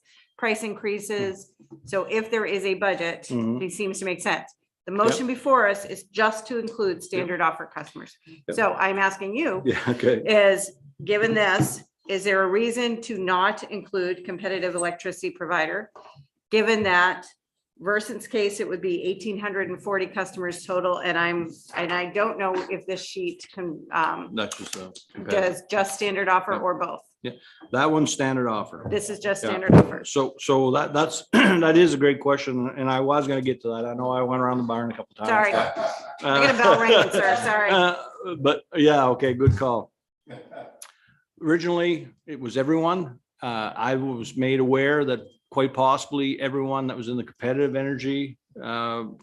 increases. So if there is a budget, Mhm. it seems to make sense. The motion before us is just to include standard offer customers. Yep. So I'm asking you, Yeah, okay. is, given this, is there a reason to not include competitive electricity provider? Given that Versant's case, it would be 1,840 customers total, and I don't know if this sheet can, That's just a. does just standard offer or both. Yeah, that one's standard offer. This is just Yeah. standard offer. So that's, that is a great question, and I was gonna get to that. I know I went around the barn a couple times. Sorry. but, I got a bell ringing, sir, sorry. But yeah, okay, good call. Originally, it was everyone. I was made aware that quite possibly everyone that was in the competitive energy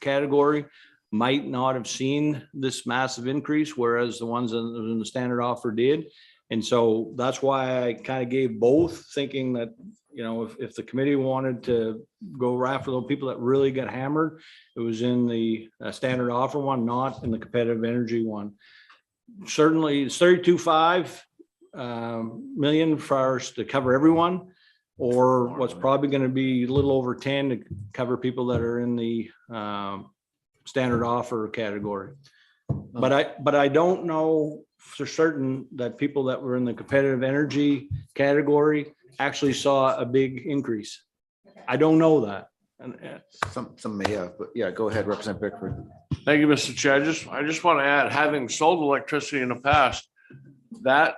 category might not have seen this massive increase, whereas the ones in the standard offer did. And so that's why I kind of gave both, thinking that, you know, if the committee wanted to go after those people that really got hammered, it was in the standard offer one, not in the competitive energy one. Certainly, it's 32.5 million for us to cover everyone, or what's probably going to be a little over 10 to cover people that are in the standard offer category. But I don't know for certain that people that were in the competitive energy category actually saw a big increase. I don't know that. And Some may have, but yeah, go ahead, Representative Bickford. Thank you, Mr. Chair. I just want to add, having sold electricity in the past, that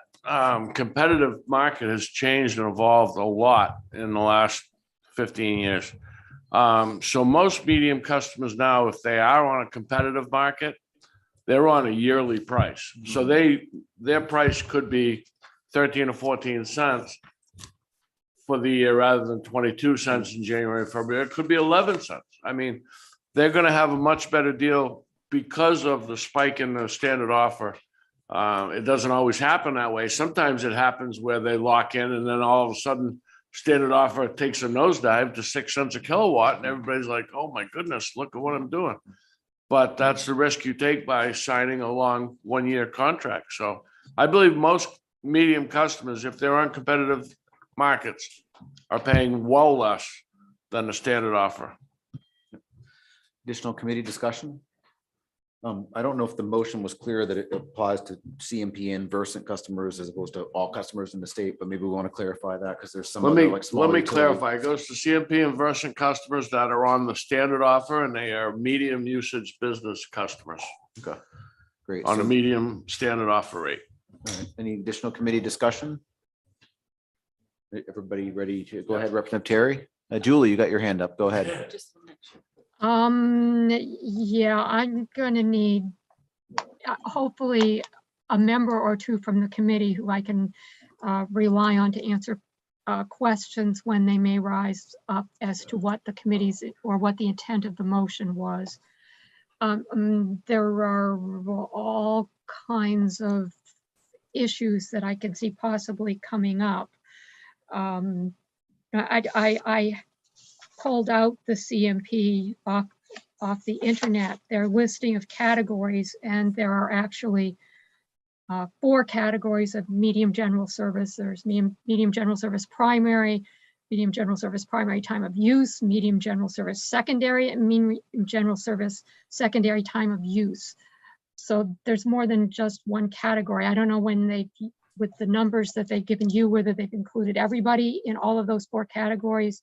competitive market has changed and evolved a lot in the last 15 years. So most medium customers now, if they are on a competitive market, they're on a yearly price. So their price could be 13 or 14 cents for the year rather than 22 cents in January, February. It could be 11 cents. I mean, they're going to have a much better deal because of the spike in the standard offer. It doesn't always happen that way. Sometimes it happens where they lock in and then all of a sudden standard offer takes a nosedive to 6 cents a kilowatt and everybody's like, oh my goodness, look at what I'm doing. But that's the risk you take by signing a long 1-year contract. So I believe most medium customers, if they're on competitive markets, are paying well less than the standard offer. Additional committee discussion? I don't know if the motion was clear that it applies to CMP and Versant customers as opposed to all customers in the state, but maybe we want to clarify that because there's some. Let other, me like, smaller utility- clarify. It goes to CMP and Versant customers that are on the standard offer and they are medium usage business customers Okay, great. on a So- medium standard offer rate. all right, any additional committee discussion? Everybody ready to go ahead, Representative Terry? Julie, you got your hand up. Go ahead. Yeah, I'm gonna need hopefully a member or two from the committee who I can rely on to answer questions when they may rise up as to what the committee's or what the intent of the motion was. There are all kinds of issues that I can see possibly coming up. I pulled out the CMP off the internet, their listing of categories, and there are actually 4 categories of medium general service. There's medium general service primary, medium general service primary time of use, medium general service secondary, and medium general service secondary time of use. So there's more than just one category. I don't know when with the numbers that they've given you, whether they've included everybody in all of those 4 categories,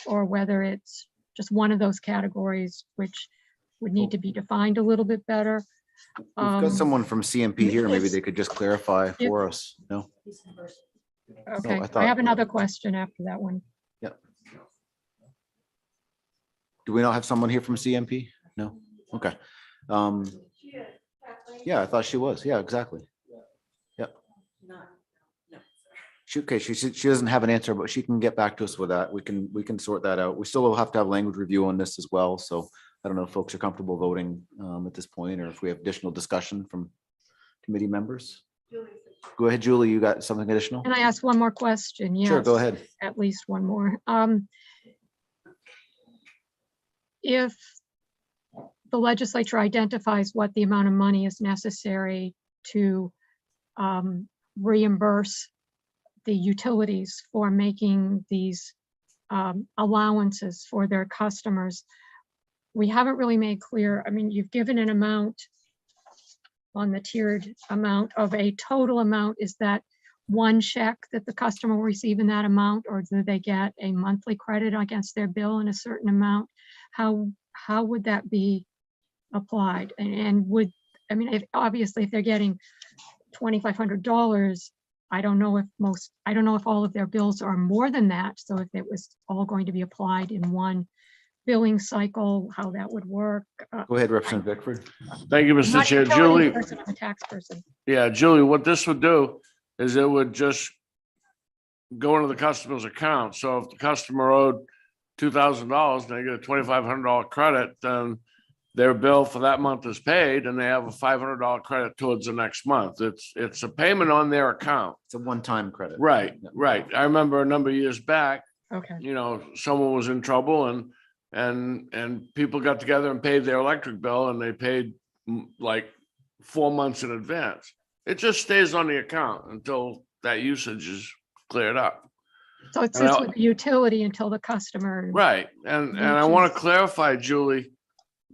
or whether it's just one of those categories, which would need to be defined a little bit better. We've got someone from CMP here. Maybe they could just clarify for us. No? Okay, I I thought- have another question after that one. Yep. Do we not have someone here from CMP? No? Okay. Yeah, I thought she was. Yeah, exactly. Yep. Okay, she doesn't have an answer, but she can get back to us with that. We can sort that out. We still will have to have language review on this as well. So I don't know if folks are comfortable voting at this point, or if we have additional discussion from committee members. Go ahead, Julie, you got something additional? Can I ask one more question? Sure, go Yes, ahead. At least one more. If the legislature identifies what the amount of money is necessary to reimburse the utilities for making these allowances for their customers, we haven't really made clear. I mean, you've given an amount on the tiered amount of a total amount. Is that one check that the customer will receive in that amount, or do they get a monthly credit against their bill in a certain amount? How would that be applied? And would, I mean, obviously if they're getting $2,500, I don't know if all of their bills are more than that. So if it was all going to be applied in one billing cycle, how that would work. Go ahead, Representative Bickford. Thank you, I'm Mr. not a Chair. utility Julie, person, I'm a tax person. yeah, Julie, what this would do is it would just go into the customer's account. So if the customer owed $2,000 and they get a $2,500 credit, then their bill for that month is paid and they have a $500 credit towards the next month. It's a payment on their account. It's a one-time credit. Right, right. I remember a number of years back, Okay. you know, someone was in trouble and people got together and paid their electric bill and they paid like 4 months in advance. It just stays on the account until that usage is cleared up. So it sits with the utility until the customer. Right. And I want to clarify, Julie,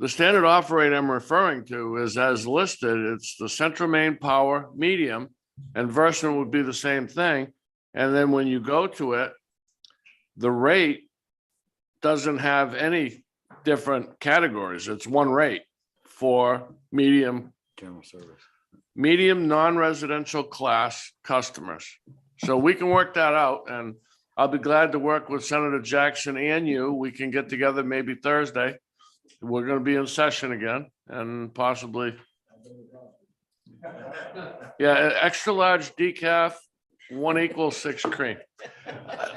the standard offer rate I'm referring to is as listed. It's the Central Maine Power Medium, and Versant would be the same thing. And then when you go to it, the rate doesn't have any different categories. It's one rate for medium, General service. medium, non-residential class customers. So we can work that out, and I'll be glad to work with Senator Jackson and you. We can get together maybe Thursday. We're gonna be in session again and possibly. Yeah, extra large decaf, 1 = 6 cream.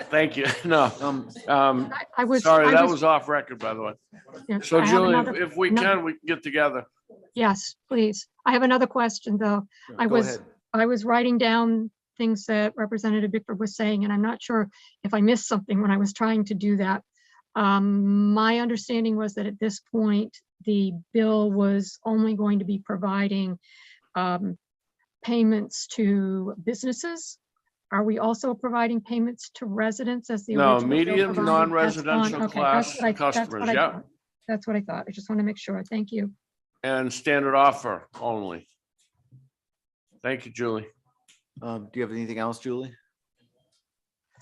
Thank you. No, I was. sorry, I that was off record, by the way. Yeah, So I have Julie, another- if we another- can, we can get together. Yes, please. I have another question, though. I Go was, ahead. I was writing down things that Representative Bickford was saying, and I'm not sure if I missed something when I was trying to do that. My understanding was that at this point, the bill was only going to be providing payments to businesses. Are we also providing payments to residents as the No, original bill medium, provided? That's non-residential fine. Okay, class that's what I customers, thought. yeah. That's what I thought. I just want to make sure. Thank you. And standard offer only. Thank you, Julie. Do you have anything else, Julie?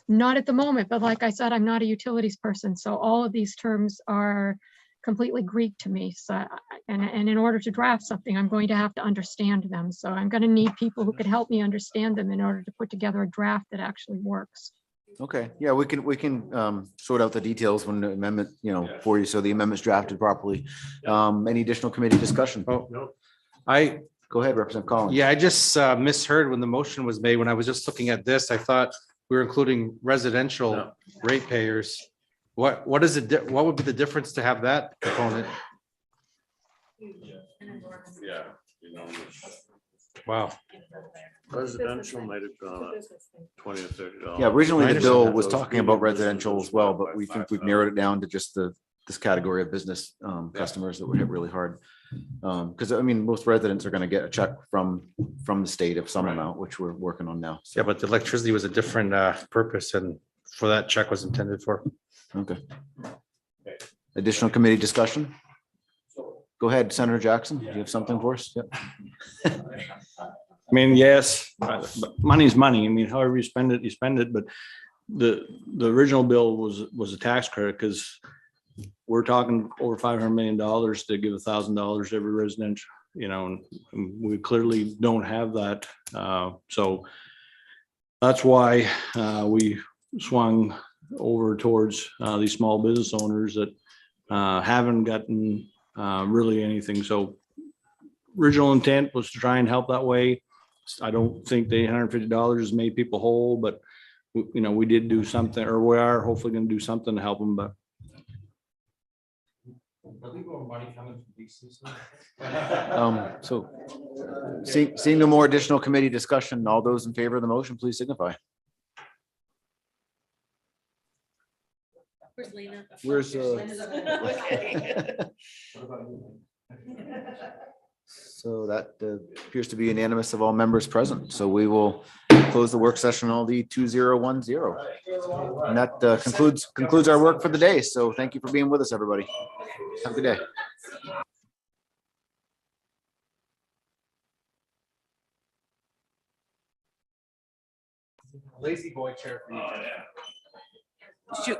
Not at the moment, but like I said, I'm not a utilities person, so all of these terms are completely Greek to me. So, and in order to draft something, I'm going to have to understand them. So I'm going to need people who could help me understand them in order to put together a draft that actually works. Okay, yeah, we can sort out the details when the amendment, for you, so the amendment's drafted properly. Any additional committee discussion? No. Go ahead, Representative Collins. Yeah, I just misheard when the motion was made. When I was just looking at this, I thought we were including residential ratepayers. What is it? What would be the difference to have that component? Yeah. Wow. Residential might have gone up $20 or $30. Yeah, originally the Right. bill was talking about residential as well, but we think we've narrowed it down to just this category of business customers that were hit really hard. Because I mean, most residents are going to get a check from the state of some amount, which we're working on now. Yeah, but the electricity was a different purpose, and for that check was intended for. Okay. Additional committee discussion? Go ahead, Senator Jackson. Do you have something for us? Yep. I mean, yes, but money's money. I mean, however you spend it, you spend it, but the original bill was a tax credit because we're talking over $500 million to give $1,000 to every residential, and we clearly don't have that. So that's why we swung over towards these small business owners that haven't gotten really anything. So original intent was to try and help that way. I don't think the $150 has made people whole, but we did do something, or we are hopefully going to do something to help them, but. So seeing no more additional committee discussion, all those in favor of the motion, please signify. Where's Lena? Where's So that appears to be unanimous of all members present. So we will close the work session on the 2010. And that concludes our work for the day. So thank you for being with us, everybody. Have a good day. Lazy boy chair for you. Shoot.